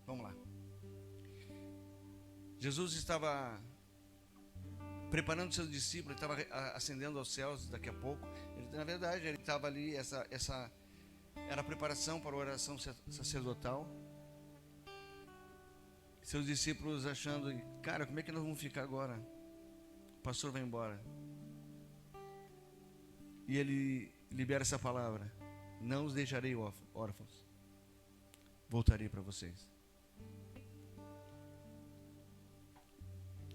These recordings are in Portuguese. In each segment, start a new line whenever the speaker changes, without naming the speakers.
Vamos lá. Jesus estava preparando seus discípulos, ele estava ascendendo aos céus daqui a pouco. Na verdade, ele estava ali, essa era a preparação para a oração sacerdotal. Seus discípulos achando, cara, como é que nós vamos ficar agora? O pastor vai embora. E ele libera essa palavra: não os deixarei órfãos, voltarei para vocês.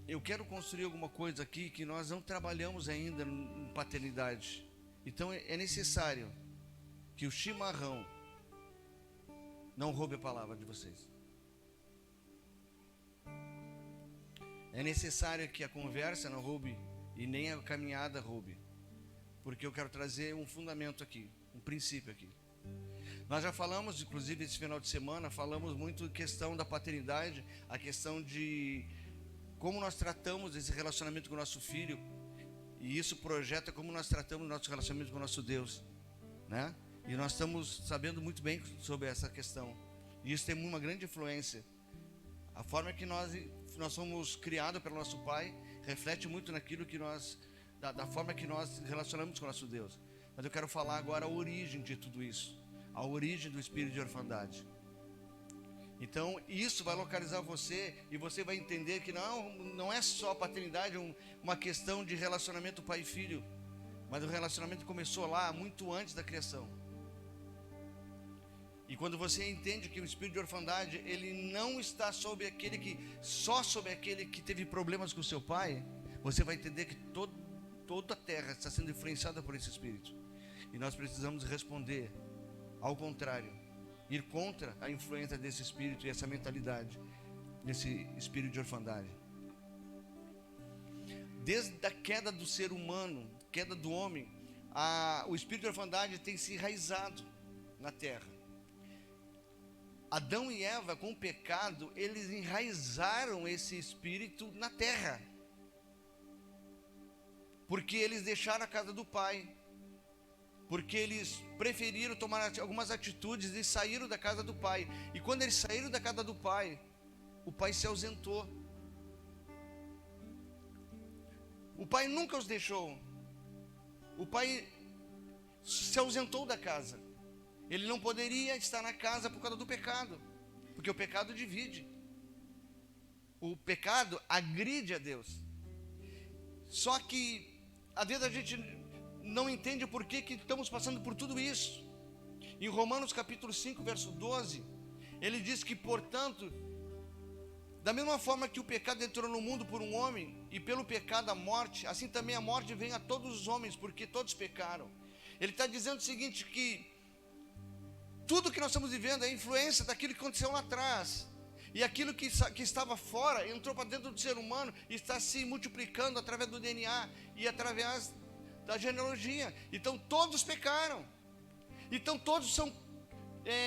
Eu quero construir alguma coisa aqui que nós não trabalhamos ainda em paternidade. Então é necessário que o chimarrão não roube a palavra de vocês. É necessário que a conversa não roube e nem a caminhada roube. Porque eu quero trazer um fundamento aqui, um princípio aqui. Nós já falamos, inclusive esse final de semana, falamos muito questão da paternidade, a questão de como nós tratamos esse relacionamento com o nosso filho, e isso projeta como nós tratamos o nosso relacionamento com o nosso Deus, né? E nós estamos sabendo muito bem sobre essa questão, e isso tem uma grande influência. A forma que nós somos criados pelo nosso Pai reflete muito naquilo que nós, da forma que nós relacionamos com o nosso Deus. Mas eu quero falar agora a origem de tudo isso, a origem do espírito de orfandade. Então isso vai localizar você, e você vai entender que não é só a paternidade uma questão de relacionamento pai e filho, mas o relacionamento começou lá muito antes da criação. E quando você entende que o espírito de orfandade, ele não está só sobre aquele que teve problemas com seu pai, você vai entender que toda a terra está sendo influenciada por esse espírito. E nós precisamos responder ao contrário, ir contra a influência desse espírito e essa mentalidade, desse espírito de orfandade. Desde a queda do ser humano, queda do homem, o espírito de orfandade tem se enraizado na terra. Adão e Eva, com o pecado, eles enraizaram esse espírito na terra, porque eles deixaram a casa do pai, porque eles preferiram tomar algumas atitudes e saíram da casa do pai. E quando eles saíram da casa do pai, o pai se ausentou. O pai nunca os deixou. O pai se ausentou da casa. Ele não poderia estar na casa por causa do pecado, porque o pecado divide. O pecado agride a Deus. Só que às vezes a gente não entende por que estamos passando por tudo isso. Em Romanos capítulo 5, verso 12, ele diz que, portanto, da mesma forma que o pecado entrou no mundo por um homem, e pelo pecado a morte, assim também a morte vem a todos os homens, porque todos pecaram. Ele está dizendo o seguinte, que tudo que nós estamos vivendo é influência daquilo que aconteceu lá atrás, e aquilo que estava fora entrou para dentro do ser humano e está se multiplicando através do DNA e através da genealogia. Então todos pecaram, então todos são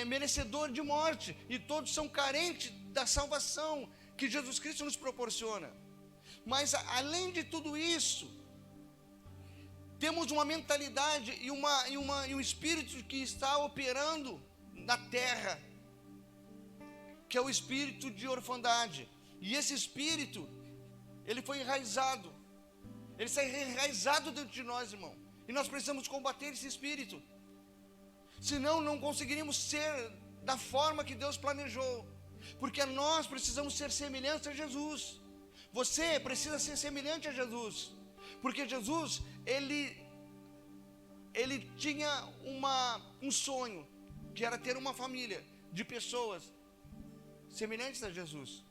merecedores de morte, e todos são carentes da salvação que Jesus Cristo nos proporciona. Mas além de tudo isso, temos uma mentalidade e um espírito que está operando na terra, que é o espírito de orfandade. E esse espírito, ele foi enraizado, ele está enraizado dentro de nós, irmão, e nós precisamos combater esse espírito, senão não conseguiríamos ser da forma que Deus planejou, porque nós precisamos ser semelhantes a Jesus. Você precisa ser semelhante a Jesus, porque Jesus, ele tinha um sonho, que era ter uma família de pessoas semelhantes a Jesus.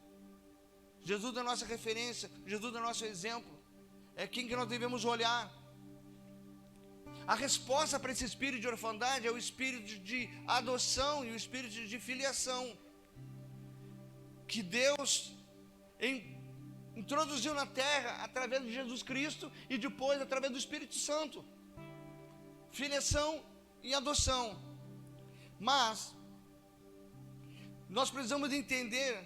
Jesus é a nossa referência, Jesus é o nosso exemplo, é quem que nós devemos olhar. A resposta para esse espírito de orfandade é o espírito de adoção e o espírito de filiação, que Deus introduziu na terra através de Jesus Cristo e depois através do Espírito Santo. Filiação e adoção. Mas nós precisamos entender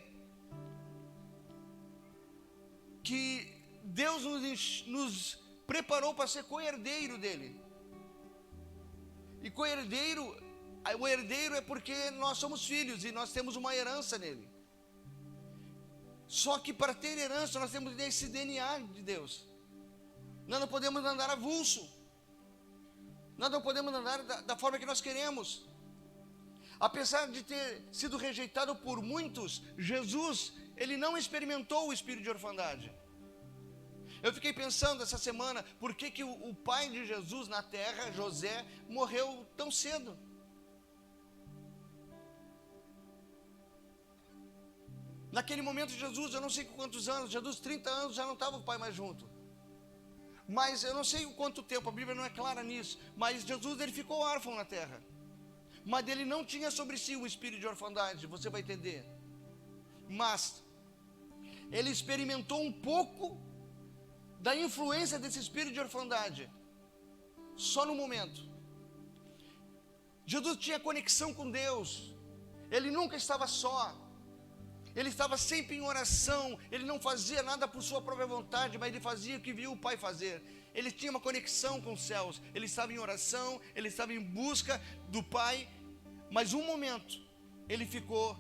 que Deus nos preparou para ser co-herdeiro dele. E o herdeiro é porque nós somos filhos e nós temos uma herança nele. Só que para ter herança nós temos esse DNA de Deus. Nós não podemos andar avulso. Nós não podemos andar da forma que nós queremos. Apesar de ter sido rejeitado por muitos, Jesus, ele não experimentou o espírito de orfandade. Eu fiquei pensando essa semana, por que o pai de Jesus na terra, José, morreu tão cedo? Naquele momento Jesus, eu não sei quantos anos, Jesus 30 anos já não estava o pai mais junto. Mas eu não sei o quanto tempo, a Bíblia não é clara nisso, mas Jesus ele ficou órfão na terra. Mas ele não tinha sobre si o espírito de orfandade, você vai entender. Mas ele experimentou um pouco da influência desse espírito de orfandade, só no momento. Jesus tinha conexão com Deus, ele nunca estava só, ele estava sempre em oração, ele não fazia nada por sua própria vontade, mas ele fazia o que viu o Pai fazer. Ele tinha uma conexão com os céus, ele estava em oração, ele estava em busca do Pai, mas um momento, ele ficou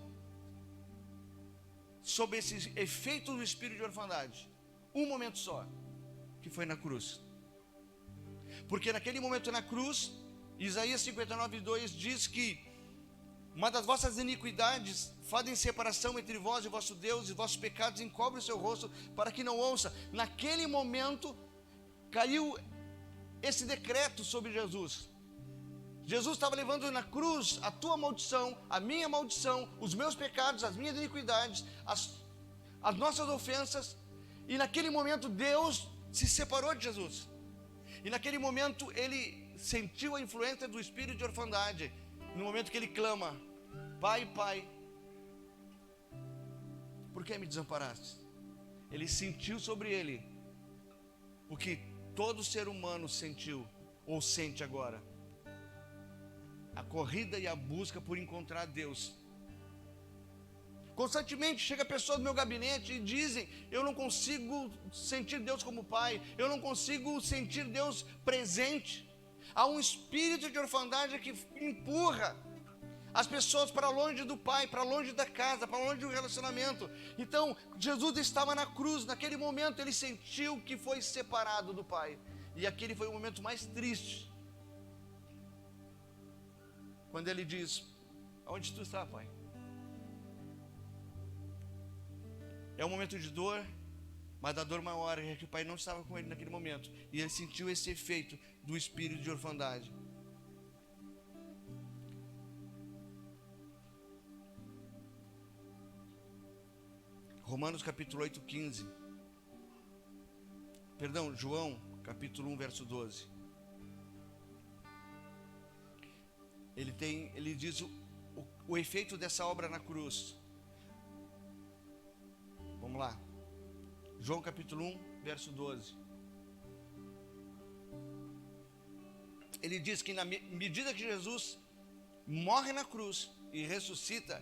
sob esse efeito do espírito de orfandade, um momento só, que foi na cruz. Porque naquele momento na cruz, Isaías 59:2 diz que uma das vossas iniquidades fazem separação entre vós e vosso Deus, e vossos pecados encobrem o seu rosto para que não ouça. Naquele momento caiu esse decreto sobre Jesus. Jesus estava levando na cruz a tua maldição, a minha maldição, os meus pecados, as minhas iniquidades, as nossas ofensas. E naquele momento Deus se separou de Jesus. E naquele momento ele sentiu a influência do espírito de orfandade. No momento que ele clama: Pai, Pai, por que me desamparaste? Ele sentiu sobre ele o que todo ser humano sentiu ou sente agora: a corrida e a busca por encontrar Deus. Constantemente chega pessoas no meu gabinete e dizem: eu não consigo sentir Deus como Pai, eu não consigo sentir Deus presente. Há um espírito de orfandade que empurra as pessoas para longe do Pai, para longe da casa, para longe do relacionamento. Então, Jesus estava na cruz, naquele momento ele sentiu que foi separado do Pai. E aquele foi o momento mais triste. Quando ele diz: aonde tu está, Pai? É um momento de dor, mas da dor maior é que o Pai não estava com ele naquele momento. E ele sentiu esse efeito do espírito de orfandade. Romanos capítulo 8, 15. Perdão, João capítulo 1, verso 12. Ele diz o efeito dessa obra na cruz. Vamos lá. João capítulo 1, verso 12. Ele diz que na medida que Jesus morre na cruz e ressuscita,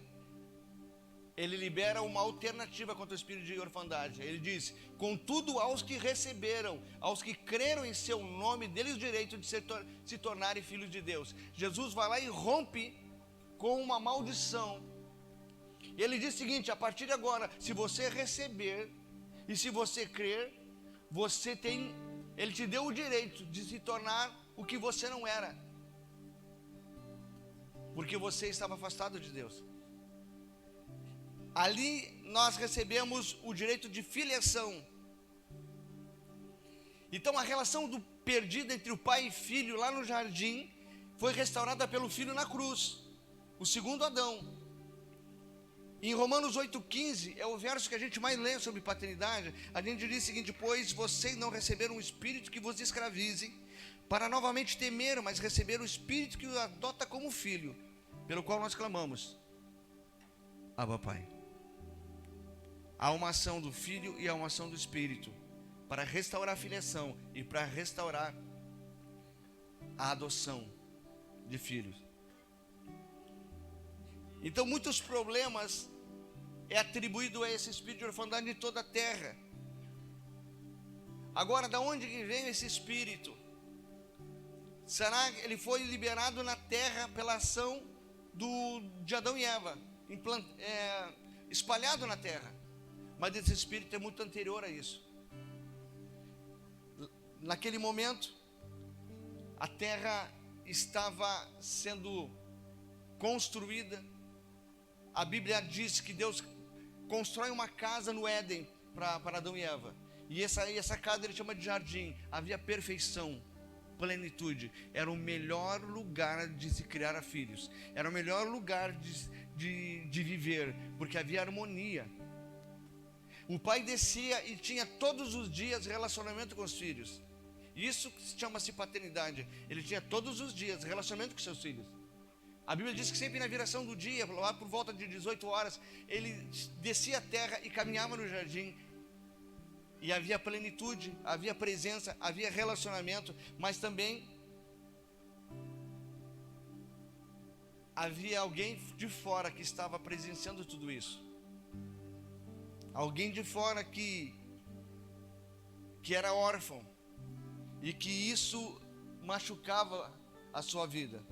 ele libera uma alternativa contra o espírito de orfandade. Ele diz: contudo, aos que receberam, aos que creram em seu nome, deles o direito de se tornarem filhos de Deus. Jesus vai lá e rompe com uma maldição. Ele diz o seguinte: a partir de agora, se você receber e se você crer, ele te deu o direito de se tornar o que você não era, porque você estava afastado de Deus. Ali nós recebemos o direito de filiação. Então a relação do perdido entre o pai e filho lá no jardim foi restaurada pelo filho na cruz, o segundo Adão. Em Romanos 8,15 é o verso que a gente mais lê sobre paternidade. A gente diz o seguinte: pois vocês não receberam um espírito que vos escravize para novamente temer, mas receberam o espírito que o adota como filho, pelo qual nós clamamos: Abba, Pai. Há uma ação do Filho e há uma ação do Espírito para restaurar a filiação e para restaurar a adoção de filhos. Então muitos problemas é atribuído a esse espírito de orfandade em toda a terra. Agora, da onde vem esse espírito? Será que ele foi liberado na terra pela ação de Adão e Eva, espalhado na terra? Mas esse espírito é muito anterior a isso. Naquele momento, a terra estava sendo construída. A Bíblia diz que Deus constrói uma casa no Éden para Adão e Eva. E essa casa ele chama de jardim. Havia perfeição, plenitude. Era o melhor lugar de se criar filhos. Era o melhor lugar de viver, porque havia harmonia. O pai descia e tinha todos os dias relacionamento com os filhos. Isso chama-se paternidade. Ele tinha todos os dias relacionamento com seus filhos. A Bíblia diz que sempre na viração do dia, lá por volta de 18 horas, ele descia a terra e caminhava no jardim. E havia plenitude, havia presença, havia relacionamento, mas também havia alguém de fora que estava presenciando tudo isso. Alguém de fora que era órfão e que isso machucava a sua vida.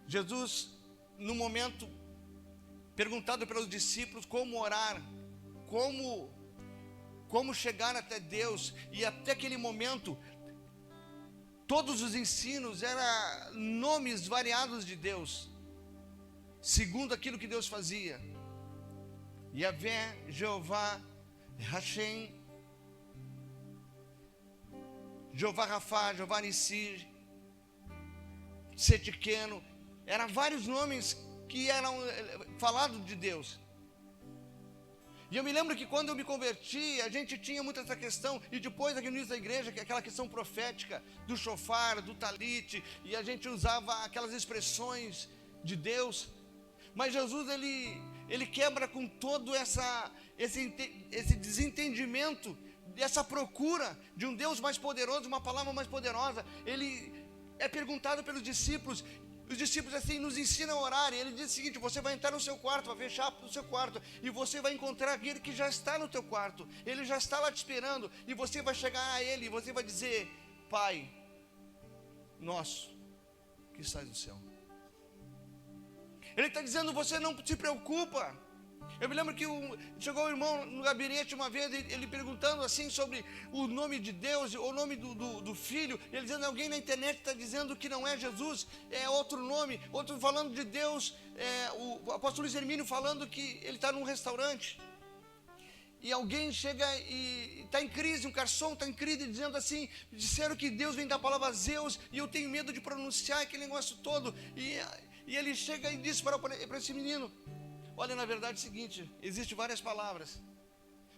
Jesus, no momento, perguntado pelos discípulos como orar, como chegar até Deus, e até aquele momento, todos os ensinos eram nomes variados de Deus, segundo aquilo que Deus fazia. Yahvé, Jeová, Hashem, Jeová Rafá, Jeová Nissi, Setiqueno, eram vários nomes que eram falados de Deus. E eu me lembro que quando eu me converti, a gente tinha muito essa questão, e depois aqui no início da igreja, que é aquela questão profética, do shofar, do talite, e a gente usava aquelas expressões de Deus. Mas Jesus, ele quebra com todo esse desentendimento, essa procura de um Deus mais poderoso, uma palavra mais poderosa. Ele é perguntado pelos discípulos, os discípulos assim nos ensinam a orar, e ele diz o seguinte: você vai entrar no seu quarto, vai fechar no seu quarto, e você vai encontrar aquele que já está no teu quarto, ele já está lá te esperando, e você vai chegar a ele, e você vai dizer: Pai nosso que estás no céu. Ele está dizendo: você não se preocupa. Eu me lembro que chegou um irmão no gabinete uma vez, ele perguntando assim sobre o nome de Deus, o nome do Filho, ele dizendo: alguém na internet está dizendo que não é Jesus, é outro nome, outro falando de Deus, o apóstolo Luiz Hermínio falando que ele está num restaurante, e alguém chega e está em crise, um garçom está em crise, dizendo assim: disseram que Deus vem da palavra Zeus, e eu tenho medo de pronunciar aquele negócio todo, e ele chega e diz para esse menino: olha, na verdade é o seguinte, existem várias palavras,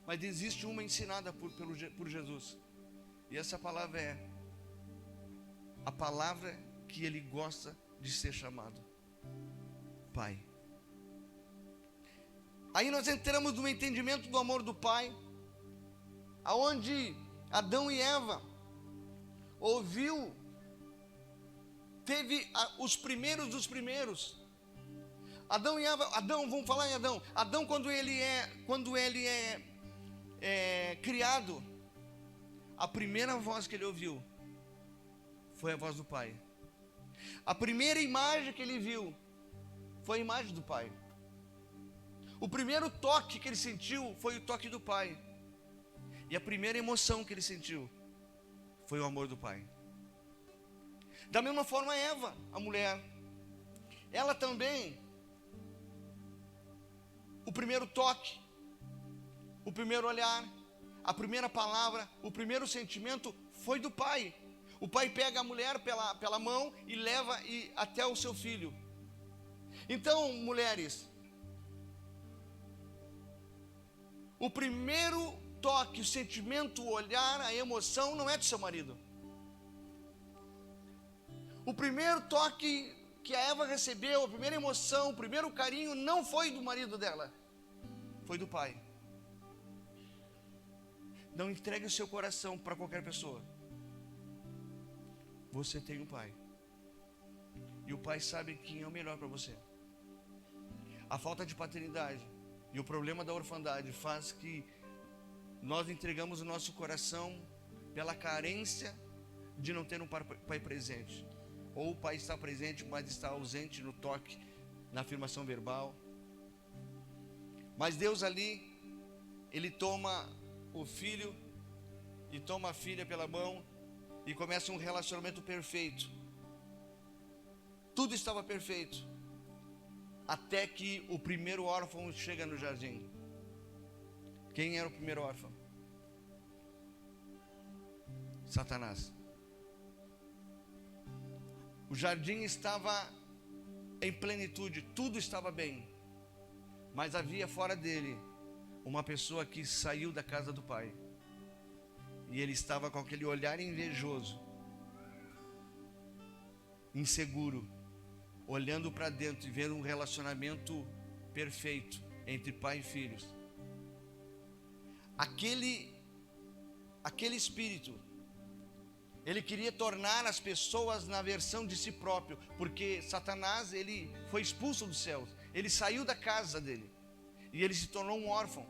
mas existe uma ensinada por Jesus, e essa palavra é a palavra que ele gosta de ser chamado: Pai. Aí nós entramos no entendimento do amor do Pai, aonde Adão e Eva teve os primeiros dos primeiros. Adão e Eva, vamos falar em Adão. Adão, quando ele é criado, a primeira voz que ele ouviu foi a voz do Pai. A primeira imagem que ele viu foi a imagem do Pai. O primeiro toque que ele sentiu foi o toque do Pai. E a primeira emoção que ele sentiu foi o amor do Pai. Da mesma forma, Eva, a mulher, ela também, o primeiro toque, o primeiro olhar, a primeira palavra, o primeiro sentimento foi do Pai. O Pai pega a mulher pela mão e leva até o seu filho. Então, mulheres, o primeiro toque, o sentimento, o olhar, a emoção não é do seu marido. O primeiro toque que a Eva recebeu, a primeira emoção, o primeiro carinho, não foi do marido dela, foi do Pai. Não entregue o seu coração para qualquer pessoa. Você tem um Pai, e o Pai sabe quem é o melhor para você. A falta de paternidade e o problema da orfandade faz que nós entregamos o nosso coração pela carência de não ter um pai presente. Ou o pai está presente, mas está ausente no toque, na afirmação verbal. Mas Deus ali, Ele toma o filho e toma a filha pela mão e começa um relacionamento perfeito. Tudo estava perfeito, até que o primeiro órfão chega no jardim. Quem era o primeiro órfão? Satanás. O jardim estava em plenitude, tudo estava bem, mas havia fora dele uma pessoa que saiu da casa do pai, e ele estava com aquele olhar invejoso, inseguro, olhando para dentro e vendo um relacionamento perfeito entre pai e filhos. Aquele espírito, ele queria tornar as pessoas na versão de si próprio, porque Satanás, ele foi expulso dos céus, ele saiu da casa dele, e ele se tornou um órfão.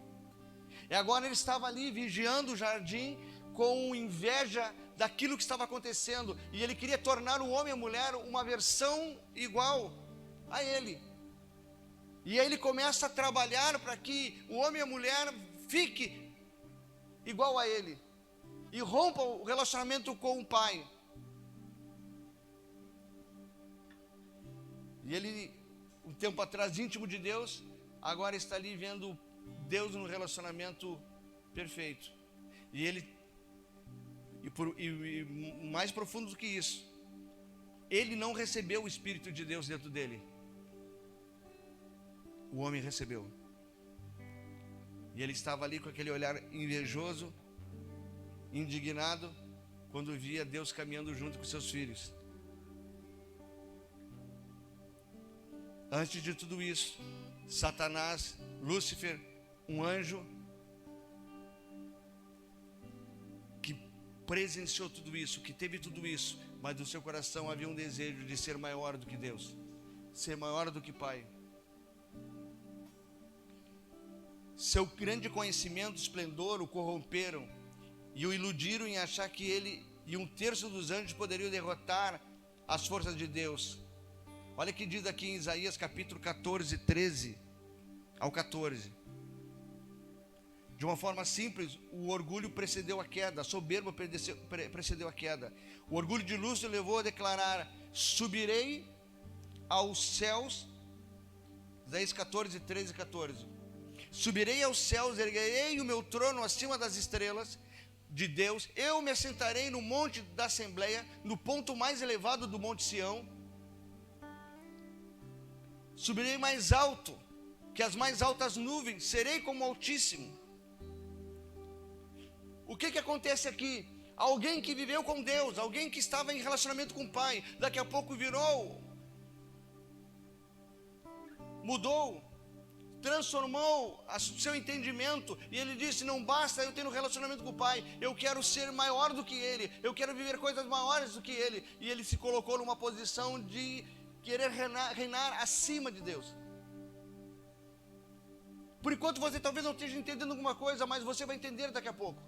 E agora ele estava ali vigiando o jardim, com inveja daquilo que estava acontecendo, e ele queria tornar o homem e a mulher uma versão igual a ele. E aí ele começa a trabalhar para que o homem e a mulher fique igual a ele, e rompa o relacionamento com o pai. E ele, um tempo atrás, íntimo de Deus, agora está ali vendo Deus no relacionamento perfeito. E ele, e mais profundo do que isso, ele não recebeu o Espírito de Deus dentro dele. O homem recebeu. E ele estava ali com aquele olhar invejoso, indignado, quando via Deus caminhando junto com seus filhos. Antes de tudo isso, Satanás, Lúcifer, um anjo que presenciou tudo isso, que teve tudo isso, mas no seu coração havia um desejo de ser maior do que Deus, ser maior do que Pai. Seu grande conhecimento e esplendor o corromperam e o iludiram em achar que ele e um terço dos anjos poderiam derrotar as forças de Deus. Olha o que diz aqui em Isaías capítulo 14, 13 ao 14. De uma forma simples, o orgulho precedeu a queda, a soberba precedeu a queda. O orgulho de Lúcifer levou a declarar: subirei aos céus. Isaías 14, 13 e 14. Subirei aos céus, erguerei o meu trono acima das estrelas de Deus. Eu me assentarei no monte da Assembleia, no ponto mais elevado do monte Sião. Subirei mais alto que as mais altas nuvens, serei como o Altíssimo. O que acontece aqui? Alguém que viveu com Deus, alguém que estava em relacionamento com o Pai, daqui a pouco mudou, transformou o seu entendimento, e ele disse: não basta eu ter um relacionamento com o Pai, eu quero ser maior do que Ele, eu quero viver coisas maiores do que Ele. E ele se colocou numa posição de querer reinar acima de Deus. Por enquanto você talvez não esteja entendendo alguma coisa, mas você vai entender daqui a pouco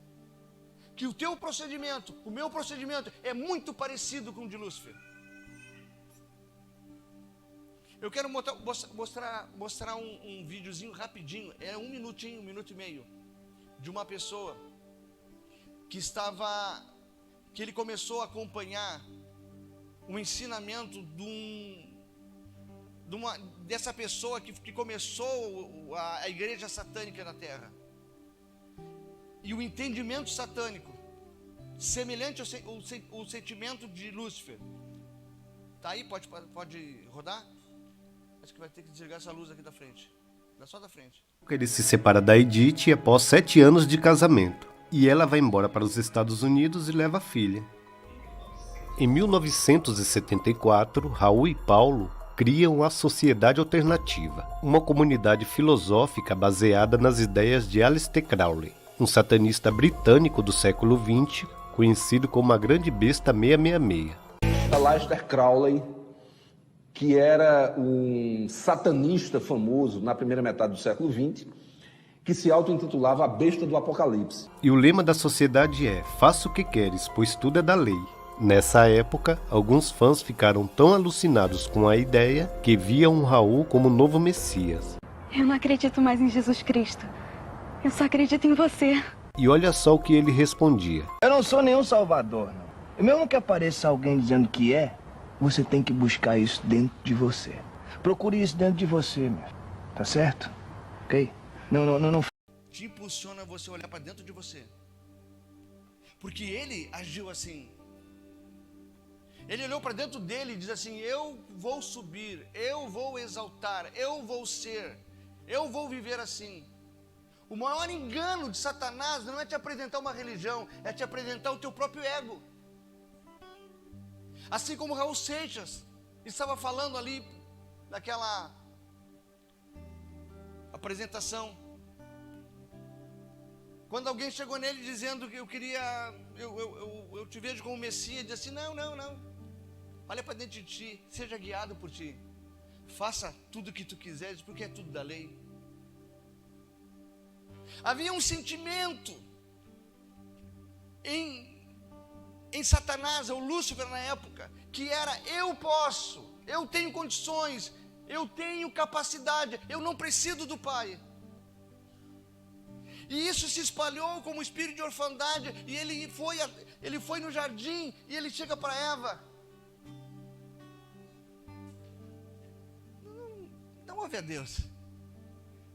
que o teu procedimento, o meu procedimento é muito parecido com o de Lúcifer. Eu quero mostrar um videozinho rapidinho, é um minuto e meio, de uma pessoa que ele começou a acompanhar o ensinamento dessa pessoa que começou a igreja satânica na terra. E o entendimento satânico, semelhante ao sentimento de Lúcifer. Tá aí? Pode rodar? Acho que vai ter que desligar essa luz aqui da frente. Só da frente.
Ele se separa da Edith após 7 anos de casamento. E ela vai embora para os Estados Unidos e leva a filha. Em 1974, Raul e Paulo criam a Sociedade Alternativa, uma comunidade filosófica baseada nas ideias de Aleister Crowley, um satanista britânico do século XX, conhecido como a Grande Besta 666.
Aleister Crowley, que era um satanista famoso na primeira metade do século XX, que se auto-intitulava a Besta do Apocalipse.
E o lema da sociedade é: faça o que queres, pois tudo é da lei. Nessa época, alguns fãs ficaram tão alucinados com a ideia que viam Raul como novo Messias.
Eu não acredito mais em Jesus Cristo. Eu só acredito em você.
E olha só o que ele respondia.
Eu não sou nenhum salvador, não. E mesmo que apareça alguém dizendo que é, você tem que buscar isso dentro de você. Procure isso dentro de você, meu. Tá certo? Ok? Não.
Te impulsiona você olhar para dentro de você. Porque ele agiu assim. Ele olhou para dentro dele e diz assim: eu vou subir, eu vou exaltar, eu vou ser, eu vou viver assim. O maior engano de Satanás não é te apresentar uma religião, é te apresentar o teu próprio ego. Assim como Raul Seixas estava falando ali naquela apresentação. Quando alguém chegou nele dizendo que eu te vejo como Messias, ele disse assim: não. Olha para dentro de ti, seja guiado por ti. Faça tudo o que tu quiseres, porque é tudo da lei. Havia um sentimento em Satanás, ou Lúcifer na época, que era: eu posso, eu tenho condições, eu tenho capacidade, eu não preciso do Pai. E isso se espalhou como espírito de orfandade, e ele foi no jardim, e ele chega para Eva. Não ouve a Deus.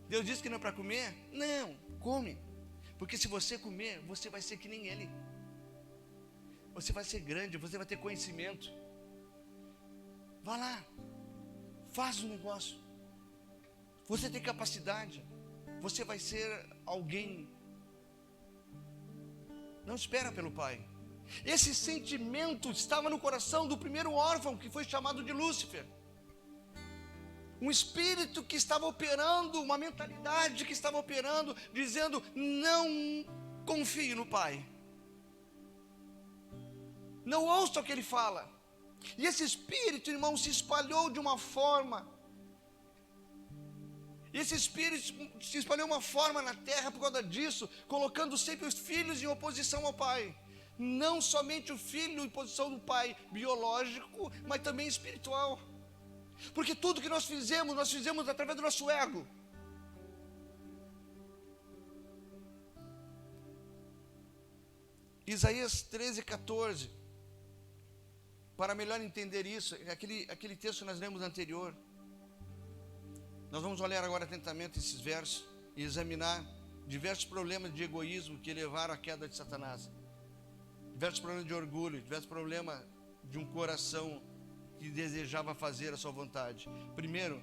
Deus disse que não é para comer? Não, come. Porque se você comer, você vai ser que nem ele. Você vai ser grande, você vai ter conhecimento. Vá lá, faz um negócio. Você tem capacidade. Você vai ser alguém. Não espera pelo Pai. Esse sentimento estava no coração do primeiro órfão, que foi chamado de Lúcifer. Um espírito que estava operando, uma mentalidade que estava operando, dizendo: não confie no Pai. Não ouça o que ele fala. E esse espírito, irmão, se espalhou de uma forma. E esse espírito se espalhou de uma forma na terra por causa disso, colocando sempre os filhos em oposição ao Pai. Não somente o filho em oposição do Pai biológico, mas também espiritual. Porque tudo que nós fizemos através do nosso ego. Isaías 13:14. Para melhor entender isso, aquele texto que nós lemos anterior. Nós vamos olhar agora atentamente esses versos e examinar diversos problemas de egoísmo que levaram à queda de Satanás. Diversos problemas de orgulho, diversos problemas de um coração que desejava fazer a sua vontade. Primeiro,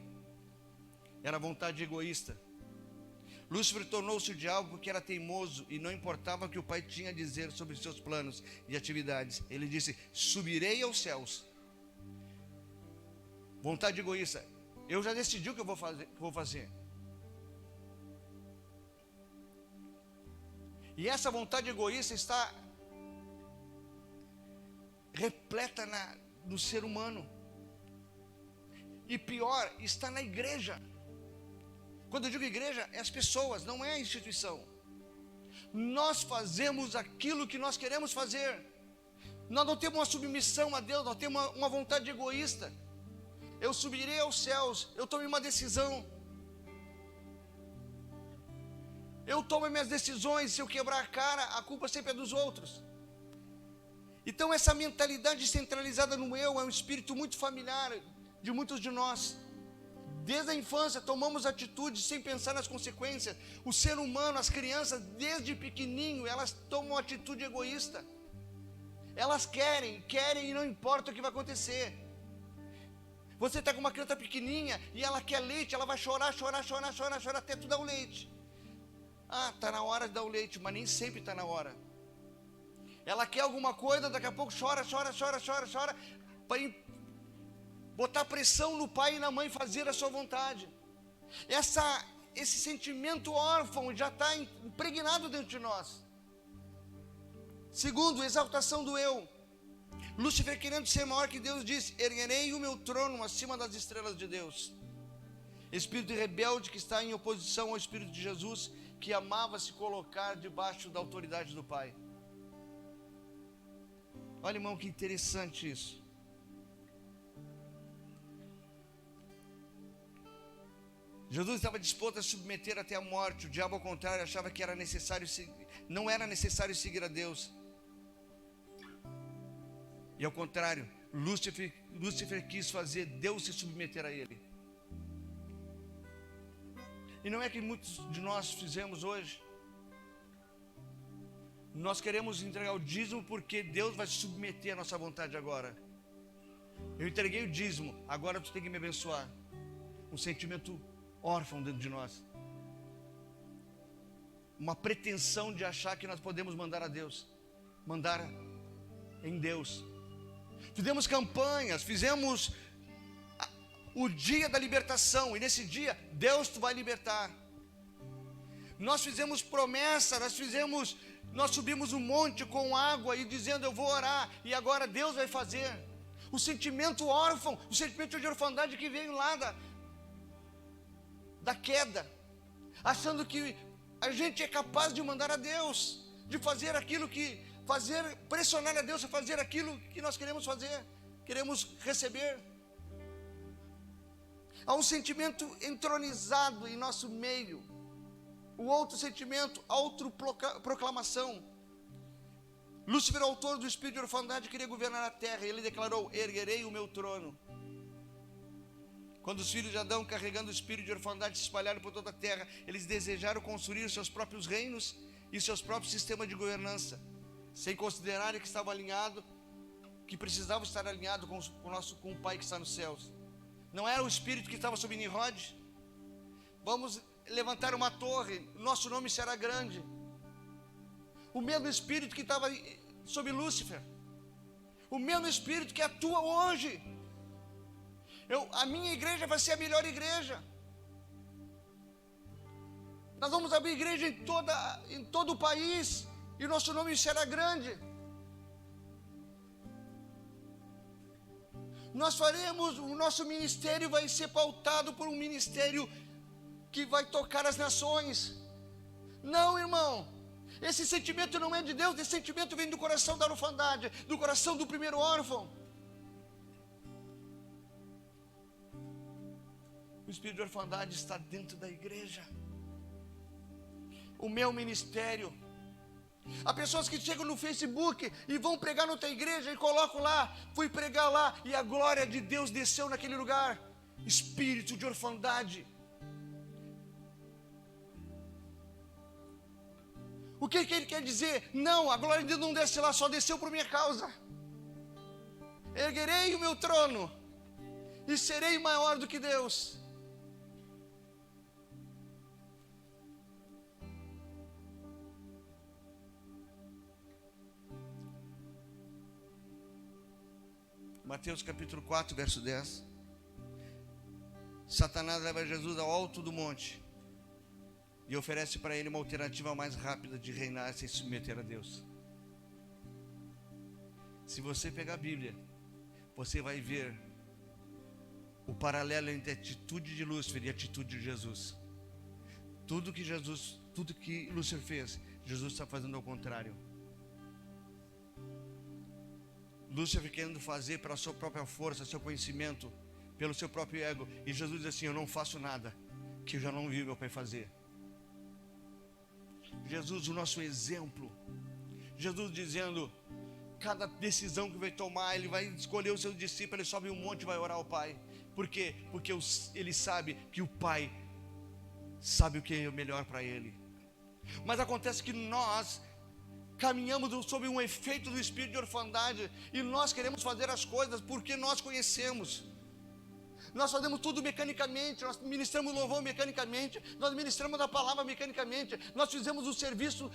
era a vontade egoísta. Lúcifer tornou-se o diabo porque era teimoso e não importava o que o Pai tinha a dizer sobre seus planos e atividades. Ele disse: subirei aos céus. Vontade egoísta. Eu já decidi o que eu vou fazer. E essa vontade egoísta está repleta no ser humano. E pior, está na igreja. Quando eu digo igreja, é as pessoas, não é a instituição. Nós fazemos aquilo que nós queremos fazer. Nós não temos uma submissão a Deus, nós temos uma vontade egoísta. Eu subirei aos céus, eu tomei uma decisão. Eu tomo minhas decisões, se eu quebrar a cara, a culpa sempre é dos outros. Então essa mentalidade centralizada no eu é um espírito muito familiar de muitos de nós. Desde a infância tomamos atitudes sem pensar nas consequências. O ser humano, as crianças, desde pequenininho, elas tomam atitude egoísta. Elas querem e não importa o que vai acontecer. Você está com uma criança pequenininha e ela quer leite, ela vai chorar até tu dar o leite. Ah, está na hora de dar o leite, mas nem sempre está na hora. Ela quer alguma coisa, daqui a pouco chora, para botar pressão no pai e na mãe fazer a sua vontade. Esse sentimento órfão já está impregnado dentro de nós. Segundo, exaltação do eu. Lúcifer, querendo ser maior que Deus, disse: erguerei o meu trono acima das estrelas de Deus. Espírito rebelde que está em oposição ao Espírito de Jesus, que amava se colocar debaixo da autoridade do Pai. Olha, irmão, que interessante isso. Jesus estava disposto a submeter até a morte. O diabo, ao contrário, achava que não era necessário seguir a Deus. E ao contrário, Lúcifer quis fazer Deus se submeter a ele. E não é que muitos de nós fizemos hoje. Nós queremos entregar o dízimo porque Deus vai submeter a nossa vontade agora. Eu entreguei o dízimo, agora tu tem que me abençoar. Um sentimento órfão dentro de nós. Uma pretensão de achar que nós podemos mandar a Deus. Mandar em Deus. Fizemos campanhas, fizemos o dia da libertação. E nesse dia, Deus vai libertar. Nós fizemos promessa, nós subimos um monte com água e dizendo eu vou orar. E agora Deus vai fazer. O sentimento órfão, o sentimento de orfandade que veio lá da queda. Achando que a gente é capaz de mandar a Deus. De fazer pressionar a Deus a fazer aquilo que nós queremos fazer. Queremos receber. Há um sentimento entronizado em nosso meio. O outro sentimento, autoproclamação. Lúcifer, autor do espírito de orfandade, queria governar a terra. E ele declarou: erguerei o meu trono. Quando os filhos de Adão, carregando o espírito de orfandade, se espalharam por toda a terra, eles desejaram construir seus próprios reinos e seus próprios sistemas de governança, sem considerarem que estava alinhado, que precisava estar alinhado com o Pai que está nos céus. Não era o espírito que estava sobre Nimrod? Vamos levantar uma torre, nosso nome será grande. O mesmo espírito que estava sobre Lúcifer, o mesmo espírito que atua hoje. A minha igreja vai ser a melhor igreja. Nós vamos abrir igreja em todo o país e nosso nome será grande. O nosso ministério vai ser pautado por um ministério que vai tocar as nações. Não, irmão, esse sentimento não é de Deus, esse sentimento vem do coração da orfandade, do coração do primeiro órfão. O espírito de orfandade está dentro da igreja. O meu ministério. Há pessoas que chegam no Facebook e vão pregar noutra igreja e colocam lá, fui pregar lá e a glória de Deus desceu naquele lugar. Espírito de orfandade. O que ele quer dizer? Não, a glória de Deus não desce lá, só desceu por minha causa. Erguerei o meu trono e serei maior do que Deus. Mateus capítulo 4, verso 10. Satanás leva Jesus ao alto do monte e oferece para ele uma alternativa mais rápida de reinar sem se submeter a Deus. Se você pegar a Bíblia, você vai ver o paralelo entre a atitude de Lúcifer e a atitude de Jesus. Tudo que Lúcifer fez, Jesus está fazendo ao contrário. Lúcifer querendo fazer pela sua própria força, seu conhecimento, pelo seu próprio ego. E Jesus diz assim: eu não faço nada que eu já não vi meu Pai fazer. Jesus, o nosso exemplo. Jesus dizendo, cada decisão que vai tomar, ele vai escolher os seus discípulos, ele sobe um monte e vai orar ao Pai. Por quê? Porque ele sabe que o Pai sabe o que é o melhor para ele. Mas acontece que nós caminhamos sob um efeito do espírito de orfandade e nós queremos fazer as coisas porque nós conhecemos. Nós fazemos tudo mecanicamente, nós ministramos louvor mecanicamente, nós ministramos a palavra mecanicamente, nós fizemos o serviço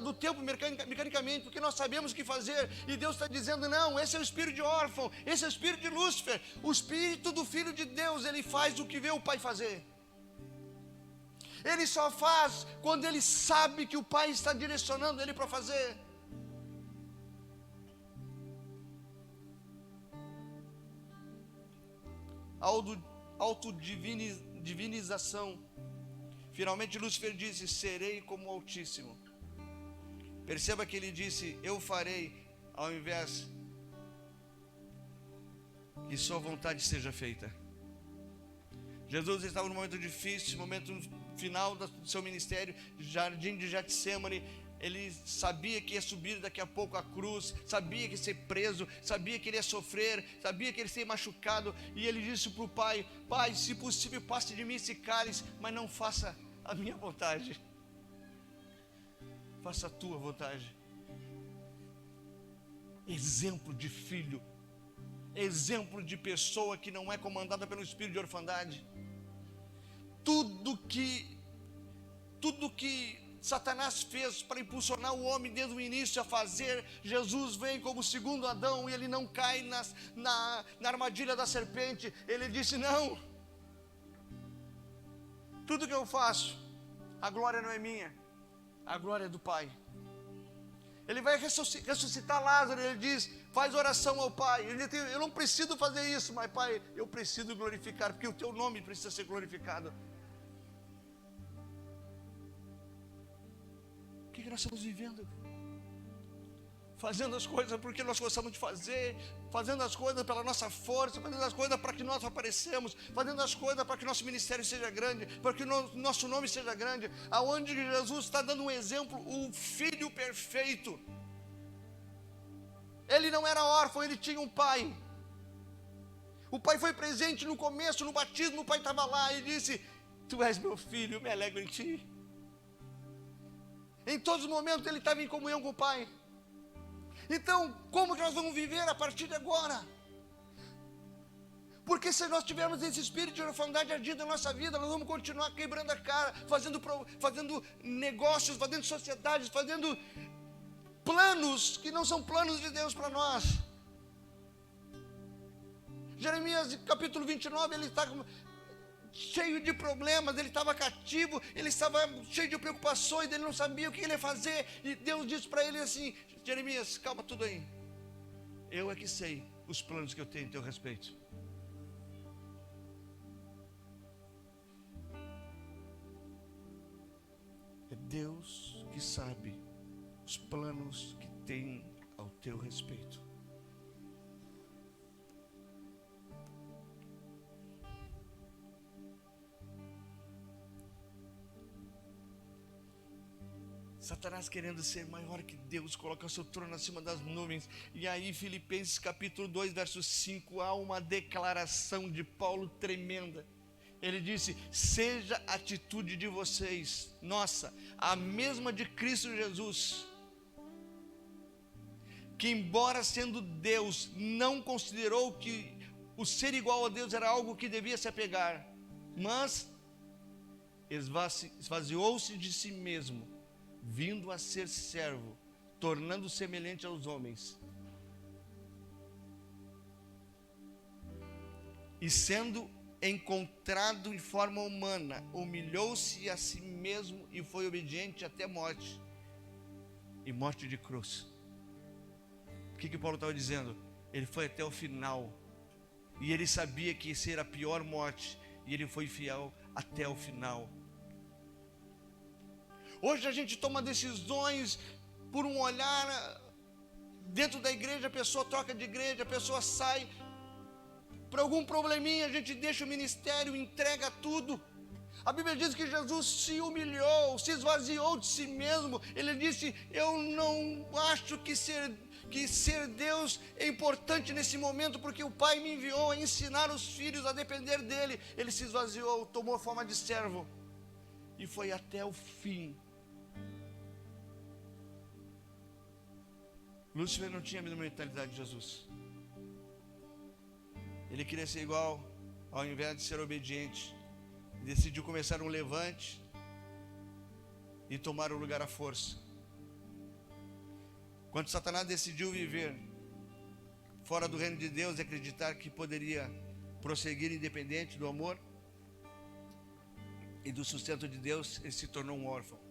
do tempo mecanicamente, porque nós sabemos o que fazer. E Deus está dizendo: não, esse é o espírito de órfão, esse é o espírito de Lúcifer. O espírito do Filho de Deus, ele faz o que vê o Pai fazer. Ele só faz quando ele sabe que o Pai está direcionando ele para fazer. Autodivinização. Finalmente Lúcifer disse: serei como o Altíssimo. Perceba que ele disse: eu farei, ao invés que sua vontade seja feita. Jesus estava num momento difícil, momento final do seu ministério, jardim de Getsemane. Ele sabia que ia subir daqui a pouco a cruz, sabia que ia ser preso, sabia que ele ia sofrer, sabia que ele ia ser machucado. E ele disse para o Pai: Pai, se possível, passe de mim esse cálice, mas não faça a minha vontade, faça a tua vontade. Exemplo de filho, exemplo de pessoa que não é comandada pelo espírito de orfandade. Tudo que Satanás fez para impulsionar o homem desde o início a fazer, Jesus vem como segundo Adão e ele não cai na armadilha da serpente. Ele disse: não, tudo que eu faço, a glória não é minha, a glória é do Pai. Ele vai ressuscitar Lázaro. Ele diz: faz oração ao Pai. Ele diz: eu não preciso fazer isso, mas Pai, eu preciso glorificar, porque o teu nome precisa ser glorificado. O que nós estamos vivendo? Fazendo as coisas porque nós gostamos de fazer, fazendo as coisas pela nossa força, fazendo as coisas para que nós aparecemos, fazendo as coisas para que nosso ministério seja grande, para que nosso nome seja grande. Aonde Jesus está dando um exemplo, o filho perfeito. Ele não era órfão, ele tinha um pai. O pai foi presente no começo, no batismo. O pai estava lá e disse: tu és meu filho, eu me alegro em ti. Em todos os momentos ele estava em comunhão com o Pai. Então, como que nós vamos viver a partir de agora? Porque se nós tivermos esse espírito de orfandade agindo na nossa vida, nós vamos continuar quebrando a cara, fazendo negócios, fazendo sociedades, fazendo planos que não são planos de Deus para nós. Jeremias capítulo 29, ele está cheio de problemas, ele estava cativo, ele estava cheio de preocupações, ele não sabia o que ele ia fazer, e Deus disse para ele assim: Jeremias, calma tudo aí, eu é que sei os planos que eu tenho a teu respeito. É Deus que sabe os planos que tem ao teu respeito. Satanás querendo ser maior que Deus, coloca o seu trono acima das nuvens. E aí Filipenses capítulo 2, verso 5, há uma declaração de Paulo tremenda. Ele disse: seja a atitude de vocês, nossa, a mesma de Cristo Jesus, que embora sendo Deus, não considerou que o ser igual a Deus era algo que devia se apegar, mas esvaziou-se de si mesmo, vindo a ser servo, tornando semelhante aos homens. E sendo encontrado em forma humana, humilhou-se a si mesmo e foi obediente até a morte, e morte de cruz. O que Paulo estava dizendo? Ele foi até o final, e ele sabia que ia ser a pior morte, e ele foi fiel até o final. Hoje a gente toma decisões por um olhar. Dentro da igreja a pessoa troca de igreja, a pessoa sai por algum probleminha, a gente deixa o ministério, entrega tudo. A Bíblia diz que Jesus se humilhou, se esvaziou de si mesmo. Ele disse: eu não acho que ser Deus é importante nesse momento, porque o Pai me enviou a ensinar os filhos a depender dele. Ele se esvaziou, tomou a forma de servo e foi até o fim. Lúcifer não tinha a mesma mentalidade de Jesus. Ele queria ser igual, ao invés de ser obediente. Decidiu começar um levante e tomar o lugar à força. Quando Satanás decidiu viver fora do reino de Deus e acreditar que poderia prosseguir independente do amor e do sustento de Deus, ele se tornou um órfão.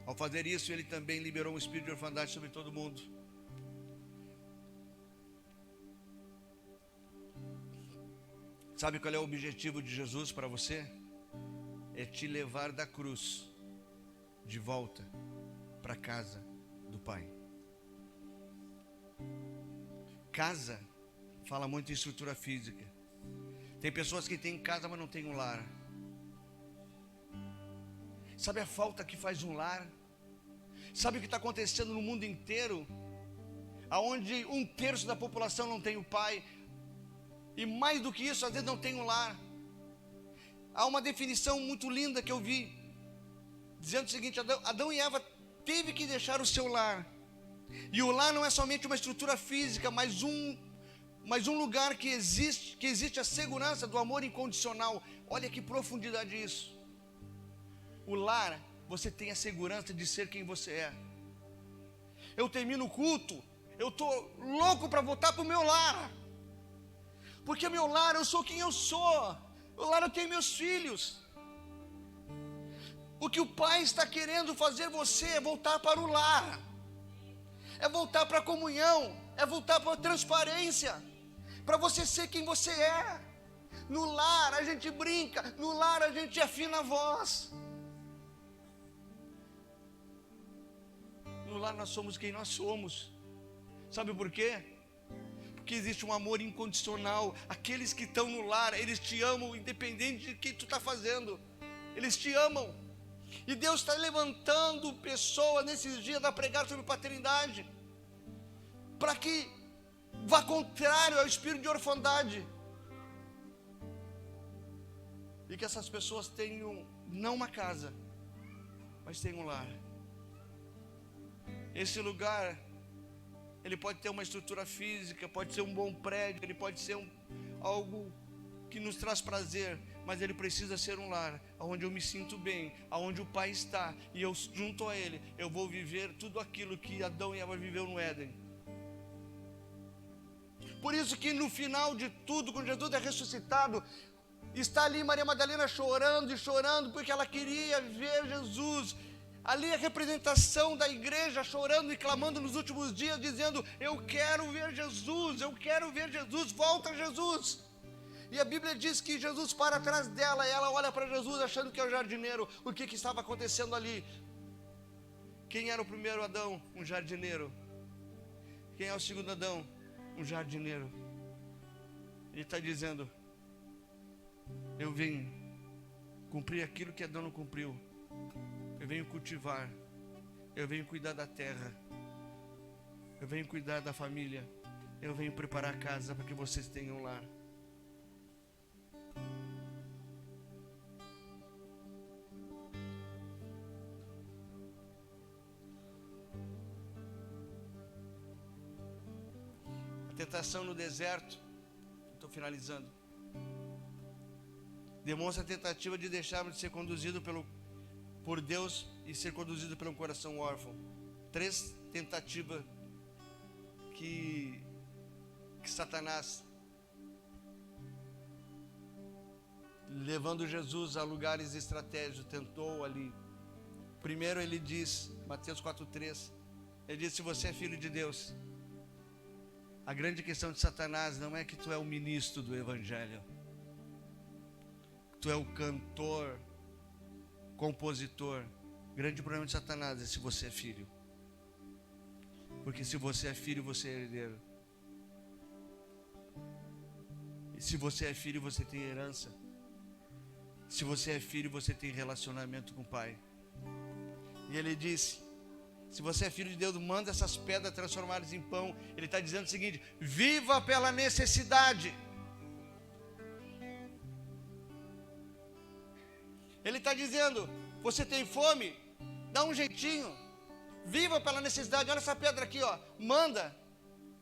Ao fazer isso, ele também liberou um espírito de orfandade sobre todo mundo. Sabe qual é o objetivo de Jesus para você? É te levar da cruz de volta para a casa do Pai. Casa fala muito em estrutura física. Tem pessoas que têm casa, mas não têm um lar. Sabe a falta que faz um lar? Sabe o que está acontecendo no mundo inteiro? Aonde 1/3 da população não tem o pai. E mais do que isso, às vezes não tem um lar. Há uma definição muito linda que eu vi, dizendo o seguinte: Adão e Eva teve que deixar o seu lar. E o lar não é somente uma estrutura física, mas um lugar que existe a segurança do amor incondicional. Olha que profundidade isso. O lar, você tem a segurança de ser quem você é. Eu termino o culto, eu estou louco para voltar para o meu lar. Porque meu lar, eu sou quem eu sou. O lar, eu tenho meus filhos. O que o Pai está querendo fazer você é voltar para o lar. É voltar para a comunhão. É voltar para a transparência. Para você ser quem você é. No lar a gente brinca. No lar a gente afina a voz. No lar nós somos quem nós somos. Sabe por quê? Porque existe um amor incondicional. Aqueles que estão no lar, eles te amam independente de quem tu está fazendo. Eles te amam. E Deus está levantando pessoas nesses dias a pregar sobre paternidade, para que vá contrário ao espírito de orfandade. E que essas pessoas tenham não uma casa, mas tenham um lar. Esse lugar, ele pode ter uma estrutura física, pode ser um bom prédio, ele pode ser algo que nos traz prazer, mas ele precisa ser um lar, onde eu me sinto bem, onde o Pai está, e eu junto a Ele, eu vou viver tudo aquilo que Adão e Eva viveu no Éden. Por isso que no final de tudo, quando Jesus é ressuscitado, está ali Maria Madalena chorando e chorando, porque ela queria ver Jesus. Ali a representação da igreja chorando e clamando nos últimos dias, dizendo: eu quero ver Jesus, eu quero ver Jesus, volta Jesus. E a Bíblia diz que Jesus para atrás dela, e ela olha para Jesus achando que é o jardineiro. O que estava acontecendo ali? Quem era o primeiro Adão? Um jardineiro. Quem é o segundo Adão? Um jardineiro. Ele está dizendo: eu vim cumprir aquilo que Adão não cumpriu. Eu venho cultivar, eu venho cuidar da terra, eu venho cuidar da família, eu venho preparar a casa para que vocês tenham um lar. A tentação no deserto, estou finalizando, demonstra a tentativa de deixarmos de ser conduzido por Deus e ser conduzido pelo coração órfão. 3 tentativas que Satanás, levando Jesus a lugares estratégicos, tentou ali. Primeiro ele diz, Mateus 4:3, ele diz: se você é filho de Deus, a grande questão de Satanás não é que tu é o ministro do Evangelho, tu é o cantor, compositor. O grande problema de Satanás é se você é filho. Porque se você é filho, você é herdeiro. E se você é filho, você tem herança. Se você é filho, você tem relacionamento com o Pai. E ele disse: se você é filho de Deus, manda essas pedras transformadas em pão. Ele está dizendo o seguinte: viva pela necessidade. Ele está dizendo: você tem fome? Dá um jeitinho. Viva pela necessidade. Olha essa pedra aqui, ó. Manda.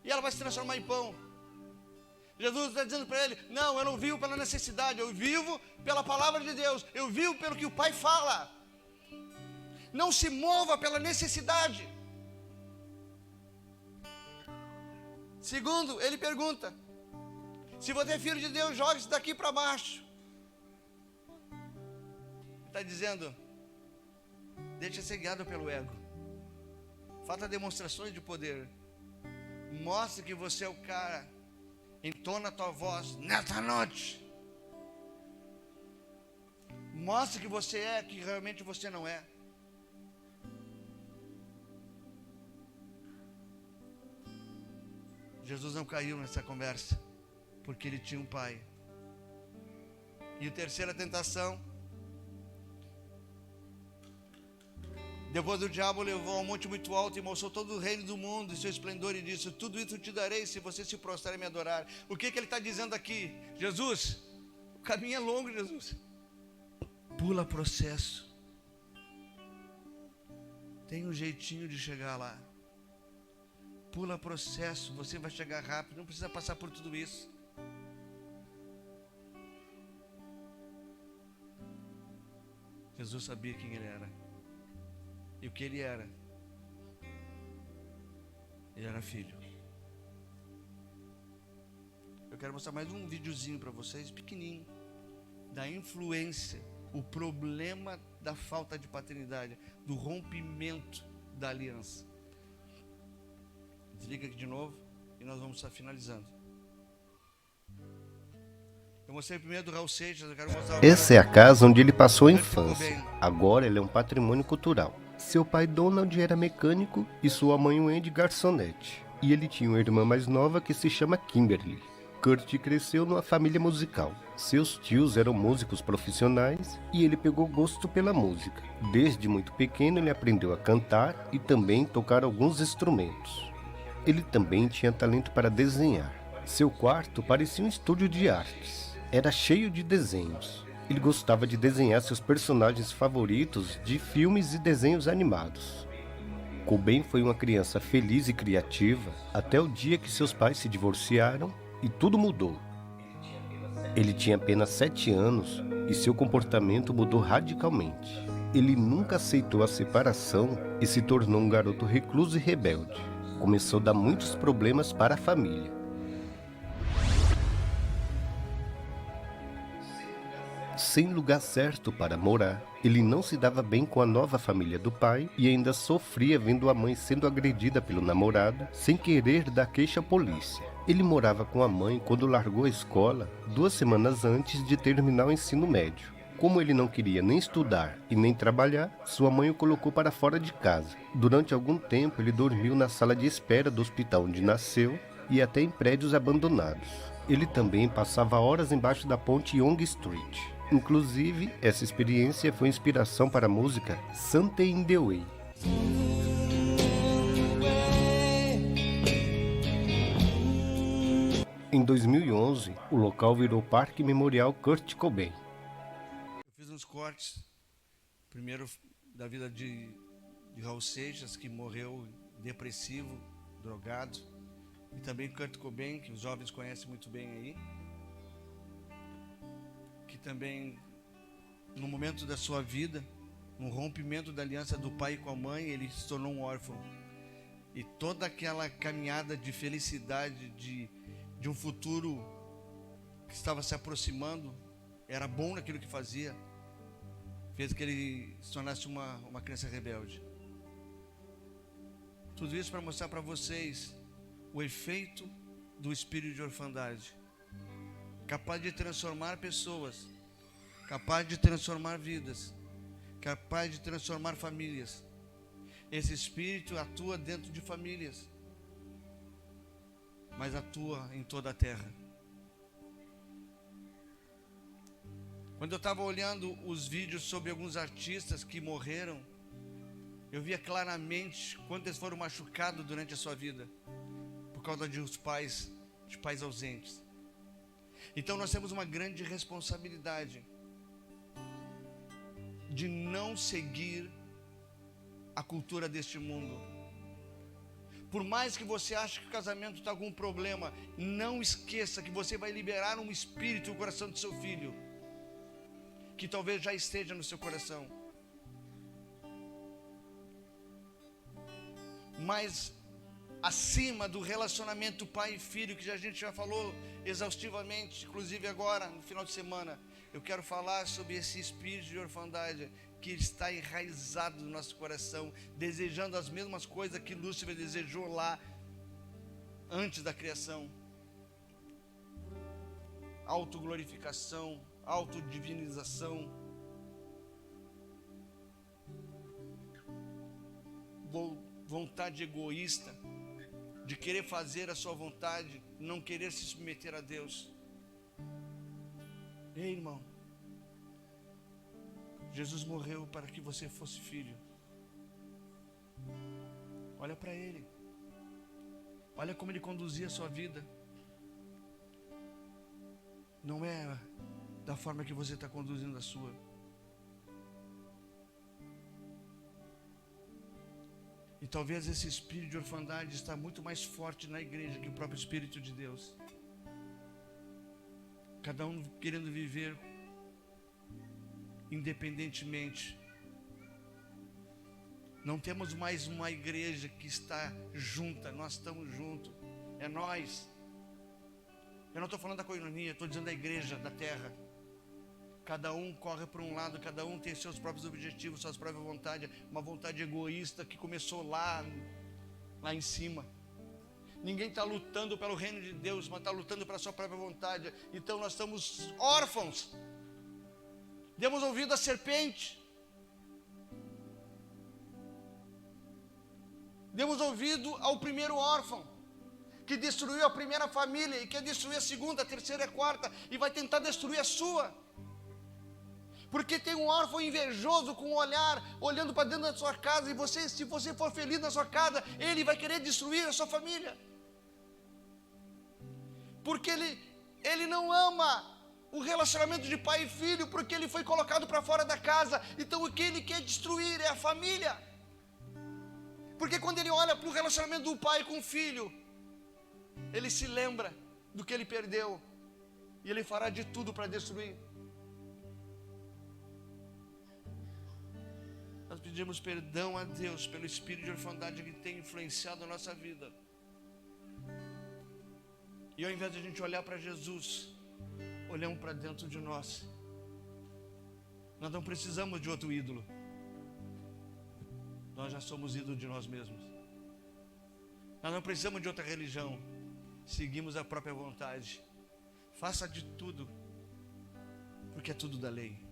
E ela vai se transformar em pão. Jesus está dizendo para ele: não, eu não vivo pela necessidade. Eu vivo pela palavra de Deus. Eu vivo pelo que o Pai fala. Não se mova pela necessidade. Segundo, ele pergunta: se você é filho de Deus, jogue isso daqui para baixo. Está dizendo: deixa ser guiado pelo ego. Faça demonstrações de poder. Mostre que você é o cara. Entona a tua voz nessa noite. Mostre que você é, que realmente você não é. Jesus não caiu nessa conversa, porque ele tinha um pai. E a terceira tentação, depois o diabo levou ao monte muito alto e mostrou todo o reino do mundo e seu esplendor e disse: tudo isso te darei se você se prostrar e me adorar. O que ele está dizendo aqui? Jesus, o caminho é longo, Jesus. Pula processo. Tem um jeitinho de chegar lá. Pula processo, você vai chegar rápido, não precisa passar por tudo isso. Jesus sabia quem ele era. E o que ele era? Ele era filho. Eu quero mostrar mais um videozinho para vocês, pequenininho, da influência, o problema da falta de paternidade, do rompimento da aliança. Desliga aqui de novo e nós vamos estar finalizando. Eu mostrei primeiro do Raul Seixas, eu quero mostrar.
Essa é a casa onde ele passou a infância. Agora ele é um patrimônio cultural. Seu pai Donald era mecânico e sua mãe Wendy garçonete. E ele tinha uma irmã mais nova que se chama Kimberly. Kurt cresceu numa família musical. Seus tios eram músicos profissionais e ele pegou gosto pela música. Desde muito pequeno ele aprendeu a cantar e também tocar alguns instrumentos. Ele também tinha talento para desenhar. Seu quarto parecia um estúdio de artes. Era cheio de desenhos. Ele gostava de desenhar seus personagens favoritos de filmes e desenhos animados. Cobain foi uma criança feliz e criativa até o dia que seus pais se divorciaram e tudo mudou. Ele tinha apenas 7 anos e seu comportamento mudou radicalmente. Ele nunca aceitou a separação e se tornou um garoto recluso e rebelde. Começou a dar muitos problemas para a família. Sem lugar certo para morar, ele não se dava bem com a nova família do pai e ainda sofria vendo a mãe sendo agredida pelo namorado sem querer dar queixa à polícia. Ele morava com a mãe quando largou a escola 2 semanas antes de terminar o ensino médio. Como ele não queria nem estudar e nem trabalhar, sua mãe o colocou para fora de casa. Durante algum tempo ele dormiu na sala de espera do hospital onde nasceu e até em prédios abandonados. Ele também passava horas embaixo da ponte Yonge Street. Inclusive, essa experiência foi inspiração para a música Something in the Way. Em 2011, o local virou Parque Memorial Kurt Cobain.
Eu fiz uns cortes, primeiro da vida de Raul Seixas, que morreu depressivo, drogado, e também Kurt Cobain, que os jovens conhecem muito bem aí, que também, no momento da sua vida, no rompimento da aliança do pai com a mãe, ele se tornou um órfão. E toda aquela caminhada de felicidade, de um futuro que estava se aproximando, era bom naquilo que fazia, fez que ele se tornasse uma criança rebelde. Tudo isso para mostrar para vocês o efeito do espírito de orfandade, capaz de transformar pessoas, capaz de transformar vidas, capaz de transformar famílias. Esse espírito atua dentro de famílias, mas atua em toda a terra. Quando eu estava olhando os vídeos sobre alguns artistas que morreram, eu via claramente quanto eles foram machucados durante a sua vida, por causa de pais ausentes. Então nós temos uma grande responsabilidade de não seguir a cultura deste mundo. Por mais que você ache que o casamento está com algum problema, não esqueça que você vai liberar um espírito no coração do seu filho, que talvez já esteja no seu coração. Mas acima do relacionamento pai e filho, que a gente já falou exaustivamente, inclusive agora, no final de semana, eu quero falar sobre esse espírito de orfandade que está enraizado no nosso coração, desejando as mesmas coisas que Lúcifer desejou lá antes da criação. Autoglorificação, autodivinização, vontade egoísta, de querer fazer a sua vontade, não querer se submeter a Deus. Ei, irmão, Jesus morreu para que você fosse filho. Olha para Ele. Olha como Ele conduzia a sua vida. Não é da forma que você está conduzindo a sua. E talvez esse espírito de orfandade está muito mais forte na igreja que o próprio Espírito de Deus. Cada um querendo viver independentemente. Não temos mais uma igreja que está junta, nós estamos juntos. É nós. Eu não estou falando da coinonia, estou dizendo da igreja, da terra. Cada um corre para um lado, cada um tem seus próprios objetivos, suas próprias vontades, uma vontade egoísta que começou lá em cima. Ninguém está lutando pelo reino de Deus, mas está lutando pela sua própria vontade. Então nós estamos órfãos. Demos ouvido à serpente. Demos ouvido ao primeiro órfão, que destruiu a primeira família e quer destruir a segunda, a terceira e a quarta, e vai tentar destruir a sua. Porque tem um órfão invejoso com um olhar, olhando para dentro da sua casa, e você, se você for feliz na sua casa, ele vai querer destruir a sua família. Porque ele não ama o relacionamento de pai e filho, porque ele foi colocado para fora da casa. Então o que ele quer destruir é a família. Porque quando ele olha para o relacionamento do pai com o filho, ele se lembra do que ele perdeu, e ele fará de tudo para destruir. Nós pedimos perdão a Deus pelo espírito de orfandade que tem influenciado a nossa vida. E ao invés de a gente olhar para Jesus, olhamos para dentro de nós. Nós não precisamos de outro ídolo. Nós já somos ídolos de nós mesmos. Nós não precisamos de outra religião. Seguimos a própria vontade. Faça de tudo, porque é tudo da lei.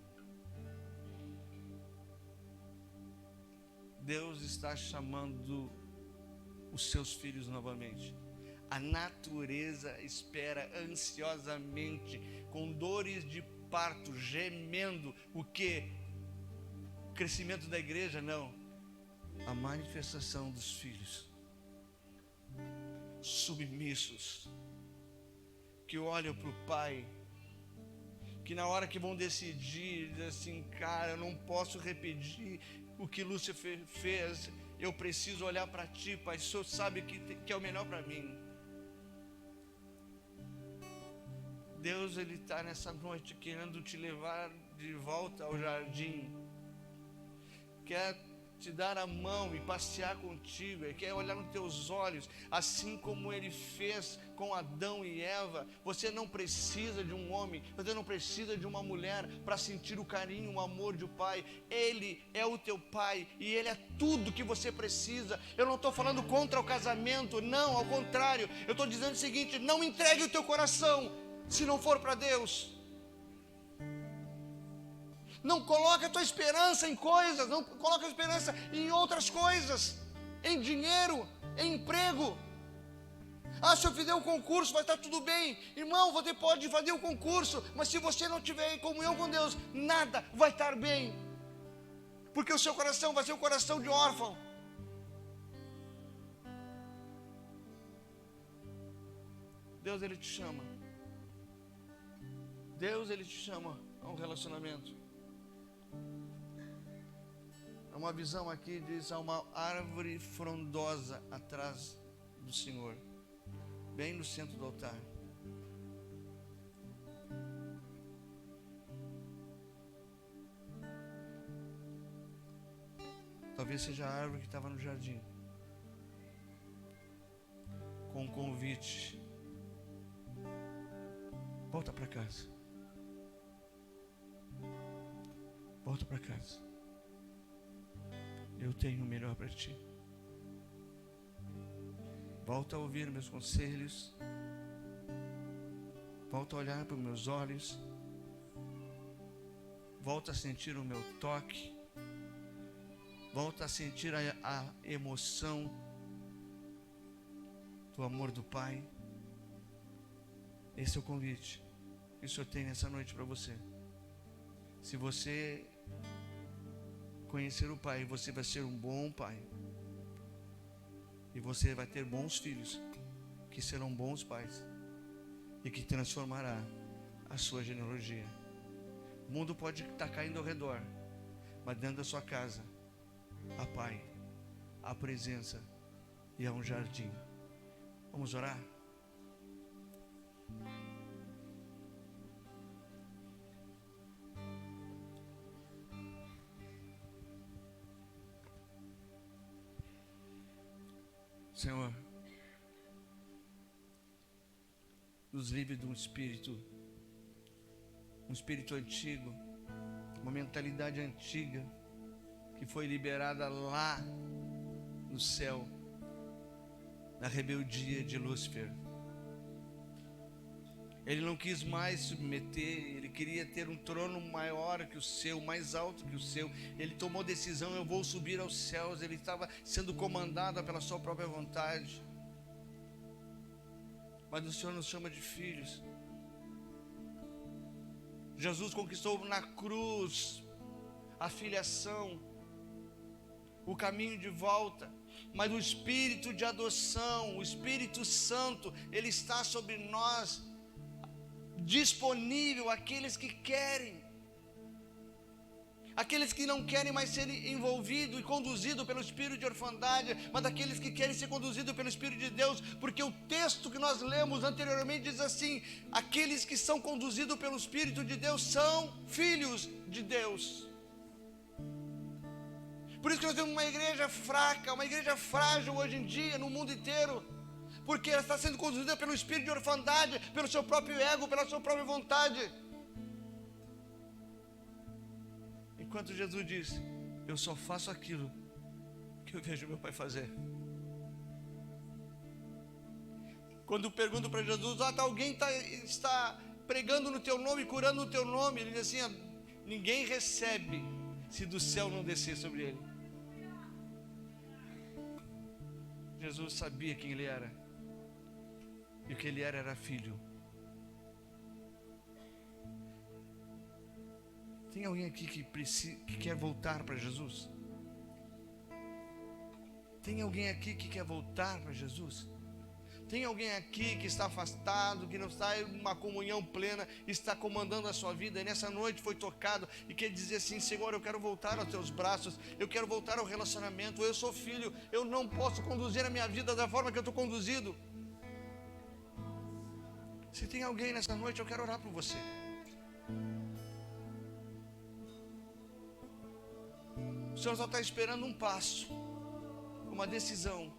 Deus está chamando os seus filhos novamente. A natureza espera ansiosamente, com dores de parto, gemendo. O que? O crescimento da igreja? Não. A manifestação dos filhos submissos, que olham para o pai, que na hora que vão decidir, dizem assim: cara, eu não posso repetir o que Lúcifer fez, eu preciso olhar para ti, pai, o senhor sabe que é o melhor para mim. Deus, Ele está nessa noite querendo te levar de volta ao jardim, quer te dar a mão e passear contigo, Ele quer olhar nos teus olhos, assim como Ele fez com Adão e Eva. Você não precisa de um homem, você não precisa de uma mulher para sentir o carinho, o amor de um pai. Ele é o teu pai e Ele é tudo que você precisa. Eu não estou falando contra o casamento, não, ao contrário, eu estou dizendo o seguinte: não entregue o teu coração se não for para Deus. Não coloque a tua esperança em coisas, não coloque a esperança em outras coisas, em dinheiro, em emprego. Ah, se eu fizer um concurso vai estar tudo bem. Irmão, você pode fazer o concurso, mas se você não tiver em comunhão com Deus, nada vai estar bem. Porque o seu coração vai ser um coração de órfão. Deus, Ele te chama. Deus, Ele te chama a um relacionamento. Uma visão aqui diz: há uma árvore frondosa atrás do Senhor, bem no centro do altar. Talvez seja a árvore que estava no jardim, com um convite: volta para casa. Volta para casa. Eu tenho o melhor para ti. Volta a ouvir meus conselhos. Volta a olhar para os meus olhos. Volta a sentir o meu toque. Volta a sentir a emoção do amor do Pai. Esse é o convite que o Senhor tem nessa noite para você. Se você conhecer o Pai, você vai ser um bom pai. E você vai ter bons filhos, que serão bons pais. E que transformará a sua genealogia. O mundo pode estar caindo ao redor, mas dentro da sua casa há Pai, há presença e há um jardim. Vamos orar? Senhor, nos livre de um espírito antigo, uma mentalidade antiga, que foi liberada lá no céu, na rebeldia de Lúcifer. Ele não quis mais submeter, ele queria ter um trono maior que o seu, mais alto que o seu. Ele tomou decisão: eu vou subir aos céus. Ele estava sendo comandado pela sua própria vontade. Mas o Senhor nos chama de filhos. Jesus conquistou na cruz a filiação, o caminho de volta. Mas o Espírito de adoção, o Espírito Santo, Ele está sobre nós, disponível àqueles que querem. Aqueles que não querem mais ser envolvidos e conduzidos pelo espírito de orfandade, mas aqueles que querem ser conduzidos pelo Espírito de Deus, porque o texto que nós lemos anteriormente diz assim: aqueles que são conduzidos pelo Espírito de Deus são filhos de Deus. Por isso que nós temos uma igreja fraca, uma igreja frágil hoje em dia, no mundo inteiro, porque ela está sendo conduzida pelo espírito de orfandade, pelo seu próprio ego, pela sua própria vontade. Enquanto Jesus diz: eu só faço aquilo que eu vejo meu Pai fazer. Quando pergunto para Jesus: alguém está pregando no teu nome, curando no teu nome, ele diz assim: ninguém recebe se do céu não descer sobre ele. Jesus sabia quem ele era, e o que ele era filho. Tem alguém aqui que quer voltar para Jesus? Tem alguém aqui que quer voltar para Jesus? Tem alguém aqui que está afastado, que não está em uma comunhão plena, está comandando a sua vida, e nessa noite foi tocado e quer dizer assim: Senhor, eu quero voltar aos teus braços, eu quero voltar ao relacionamento, eu sou filho, eu não posso conduzir a minha vida da forma que eu estou conduzido. Se tem alguém nessa noite, eu quero orar por você. O Senhor só está esperando um passo, uma decisão.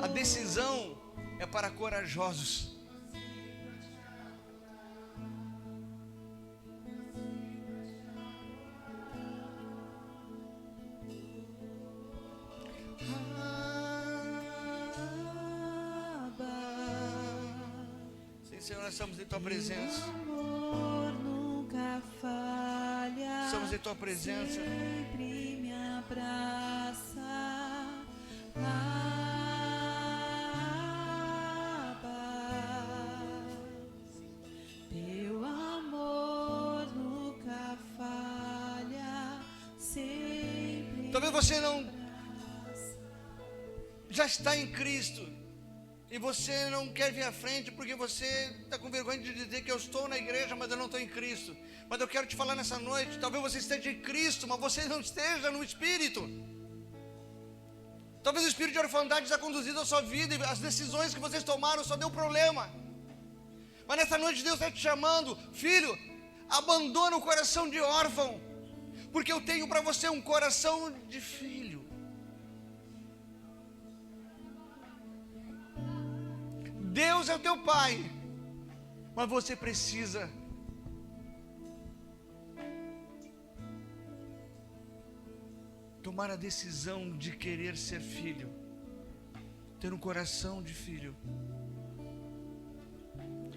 A decisão é para corajosos. Senhor, nós estamos em Tua presença. Estamos em Tua presença.
Sempre me abraça. Teu amor nunca falha. Sempre.
Talvez você não já está em Cristo e você não quer vir à frente porque você está com vergonha de dizer que eu estou na igreja, mas eu não estou em Cristo. Mas eu quero te falar nessa noite: talvez você esteja em Cristo, mas você não esteja no Espírito. Talvez o espírito de orfandade está conduzindo a sua vida, e as decisões que vocês tomaram só deu problema. Mas nessa noite Deus está te chamando: filho, abandona o coração de órfão, porque eu tenho para você um coração de filho. Deus é o teu Pai, mas você precisa tomar a decisão de querer ser filho, ter um coração de filho.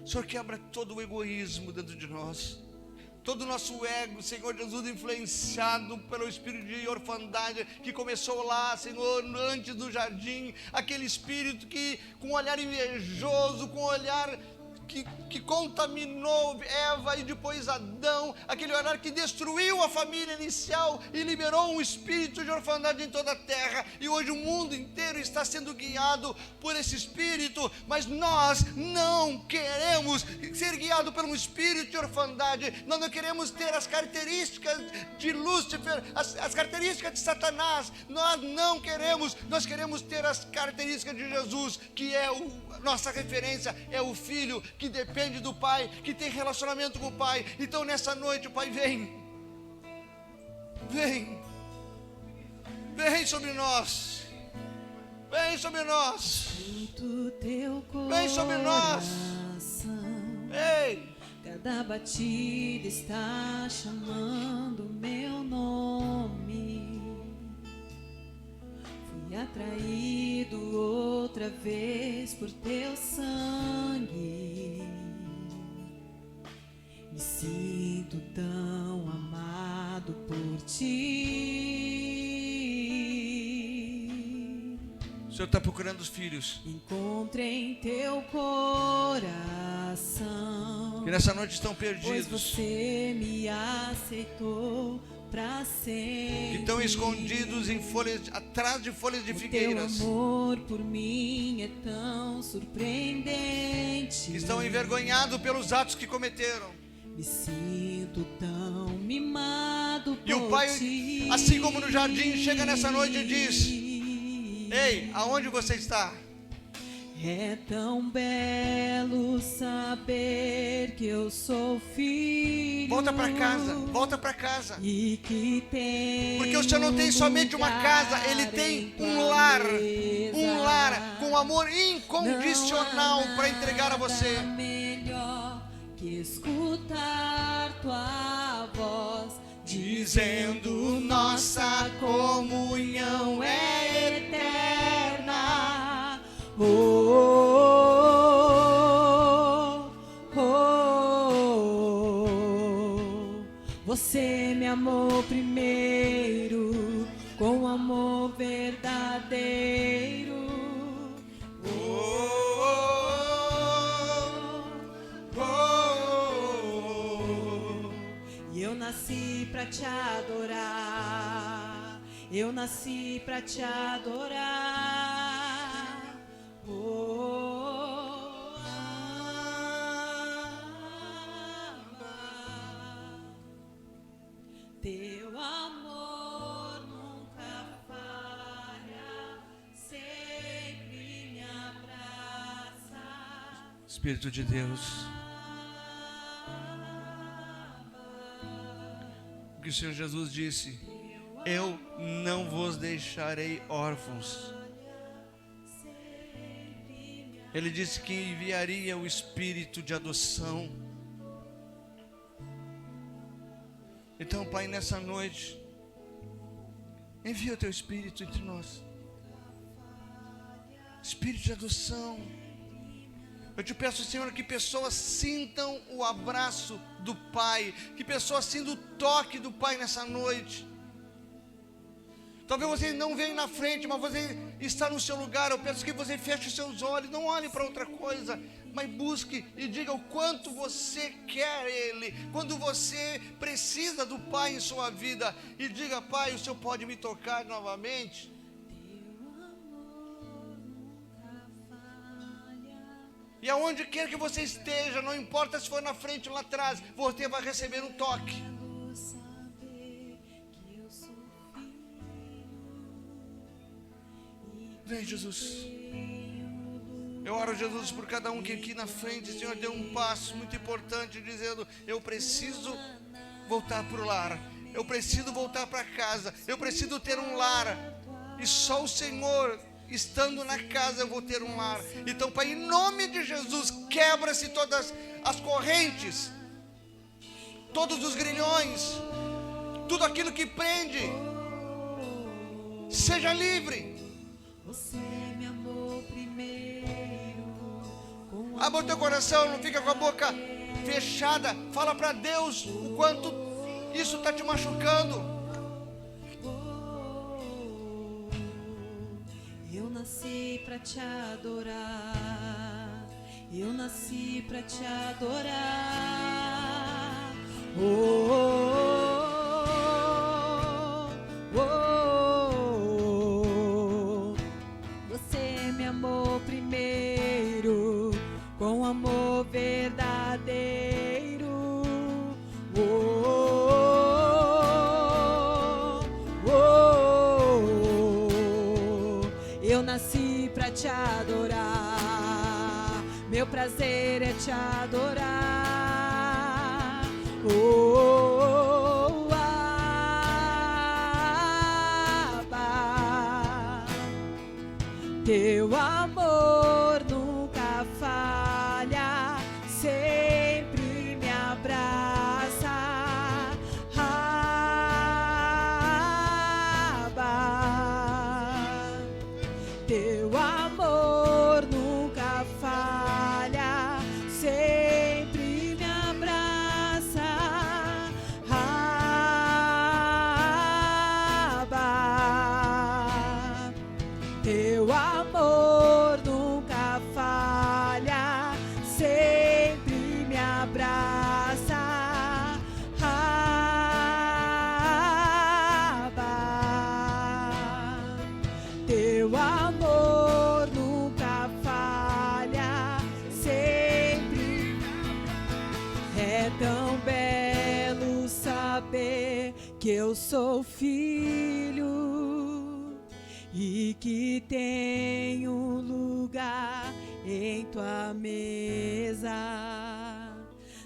O Senhor quebra todo o egoísmo dentro de nós. todo o nosso ego, Senhor Jesus, influenciado pelo espírito de orfandade que começou lá, Senhor, antes do jardim, aquele espírito que com um olhar invejoso, com um olhar que contaminou Eva e depois Adão, aquele olhar que destruiu a família inicial e liberou um espírito de orfandade em toda a terra, e hoje o mundo inteiro está sendo guiado por esse espírito, mas nós não queremos ser guiados por um espírito de orfandade, nós não queremos ter as características de Lúcifer, as características de Satanás, nós não queremos, nós queremos ter as características de Jesus, que é nossa referência, é o Filho que depende do Pai, que tem relacionamento com o Pai. Então nessa noite, o Pai, vem sobre nós, vem sobre nós, vem sobre nós. Ei,
cada batida está chamando meu nome. Fui atraído outra vez por teu sangue. Me sinto tão amado por ti.
o Senhor está procurando os filhos.
Encontrei em teu coração.
Que nessa noite estão
Pois
perdidos,
você me aceitou pra sempre.
que estão escondidos em folhas, atrás de folhas de
O
figueiras,
teu amor por mim é tão surpreendente.
que estão envergonhados pelos atos que cometeram.
Me sinto tão mimado
E o
por
Pai,
ti.
assim como no jardim, chega nessa noite e diz: ei, aonde você está?
É tão belo saber que eu sou filho.
Volta para casa, volta para casa.
E que tem
Porque o Senhor não tem somente uma casa, Ele tem um lar com amor incondicional para entregar a você.
Melhor que escutar tua voz
Dizendo nossa comunhão é
eterna. Oh, oh, oh. Você me amou primeiro com amor verdadeiro. E eu nasci pra te adorar. Eu nasci pra te adorar. Oh, teu amor nunca falha, sempre me abraça.
Espírito de Deus, o que o Senhor Jesus disse: eu não vos deixarei órfãos. Ele disse que enviaria o Espírito de adoção. Então, Pai, nessa noite, envia o Teu Espírito entre nós. Espírito de adoção. Eu te peço, Senhor, que pessoas sintam o abraço do Pai, que pessoas sintam o toque do Pai nessa noite. Talvez você não venha na frente, mas você está no seu lugar. Eu peço que você feche os seus olhos, não olhe para outra coisa, mas busque e diga o quanto você quer Ele, quando você precisa do Pai em sua vida, e diga: Pai, o Senhor pode me tocar novamente? E aonde quer que você esteja, não importa se for na frente ou lá atrás, você vai receber um toque. Vem, Jesus. Eu oro, Jesus, por cada um que aqui na frente, o Senhor deu um passo muito importante, dizendo: eu preciso voltar para o lar, eu preciso voltar para casa, eu preciso ter um lar, e só o Senhor, estando na casa, eu vou ter um lar. Então, Pai, em nome de Jesus, quebra-se todas as correntes, todos os grilhões, tudo aquilo que prende, seja livre.
Você me amou primeiro.
Abra o teu coração, não fica com a boca fechada. Fala para Deus o quanto isso está te machucando.
Eu nasci para te adorar. Eu nasci para te adorar. Você me amou primeiro, com amor verdadeiro. Eu nasci pra te adorar, meu prazer é te adorar. Abba, teu amor nunca falha, sempre me abraça. Abba, teu amor nunca falha, sempre me abraça. Abba, teu amor nunca falha, sempre me abraça. Abba, teu amor nunca falha, sempre me abraça. É tão belo saber que eu sou filho e que tenho lugar em tua mesa.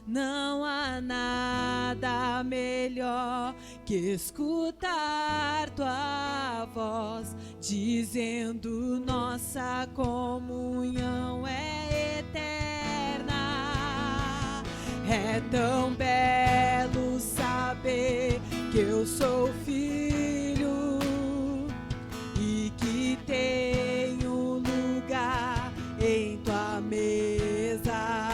Não há nada melhor que escutar tua voz dizendo nossa comunhão é eterna. É tão belo saber que eu sou filho e que tenho lugar em tua mesa.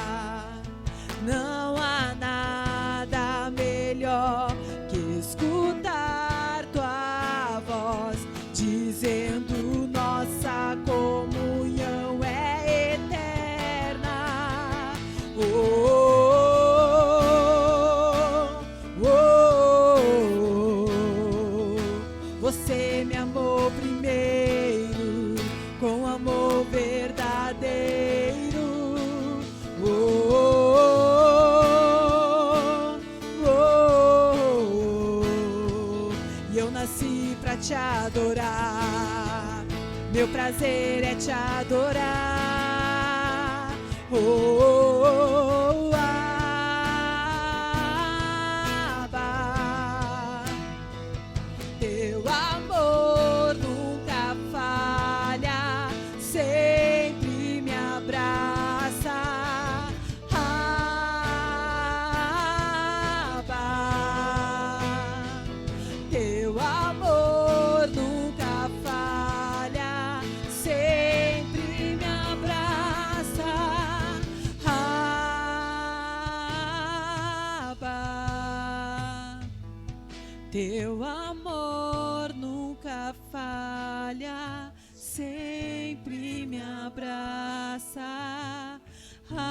Não há nada melhor que escutar tua voz dizendo nossa comunhão é eterna. Você me amou primeiro, com amor verdadeiro. E eu nasci pra te adorar, meu prazer é te adorar. Abba, teu amor nunca falha, sempre me abraça. Abba, teu amor nunca falha, sempre me abraça. Abba, teu amor nunca falha, sempre me abraça. Abba,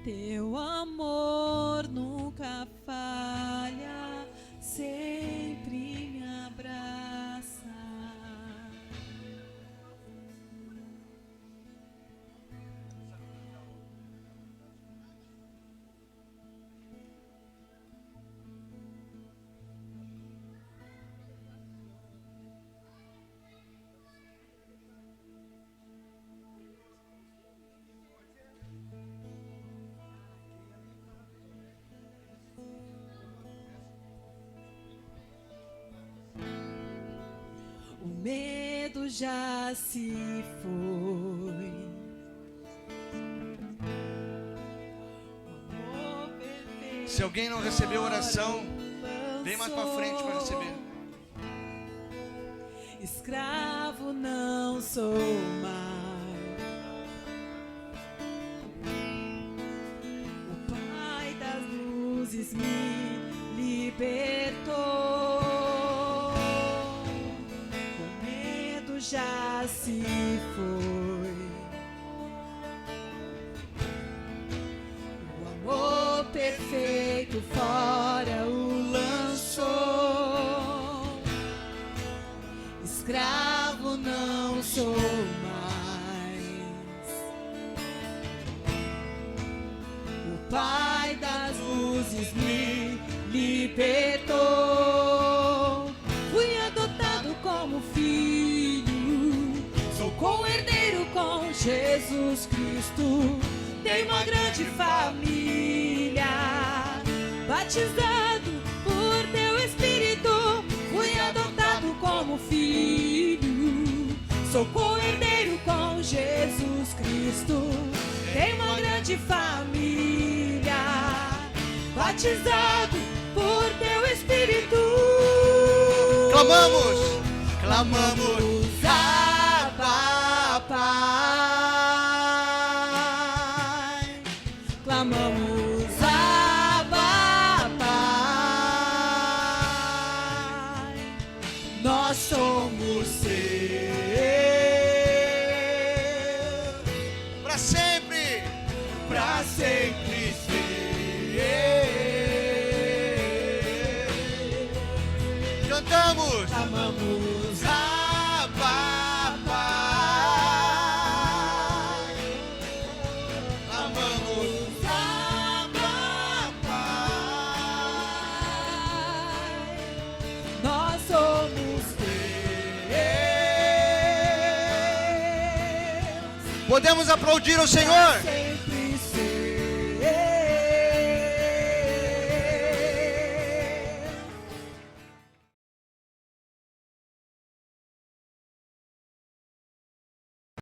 teu amor nunca falha, sempre me abraça. O medo já se foi.
Se alguém não recebeu oração, vem mais para frente para receber.
Escravo não sou mais. luzes me libertou. O medo já se foi. O amor perfeito fora o lançou. Escravo não sou mais. O Pai das luzes me libertou. Fui adotado como filho. Sou co-herdeiro com Jesus Cristo. Tenho uma grande família. Batizado por teu Espírito. Fui adotado como filho. Sou co-herdeiro com Jesus Cristo. Tenho uma grande família. Batizado por teu Espírito.
Clamamos, clamamos.
Abba, Pai. Clamamos Abba, Pai. Nós somos seus.
Para sempre,
Pra sempre ser.
cantamos.
Clamamos
Abba, Pai. Clamamos.
Abba, Pai. Nós somos teus.
Podemos aplaudir o Senhor.
Pra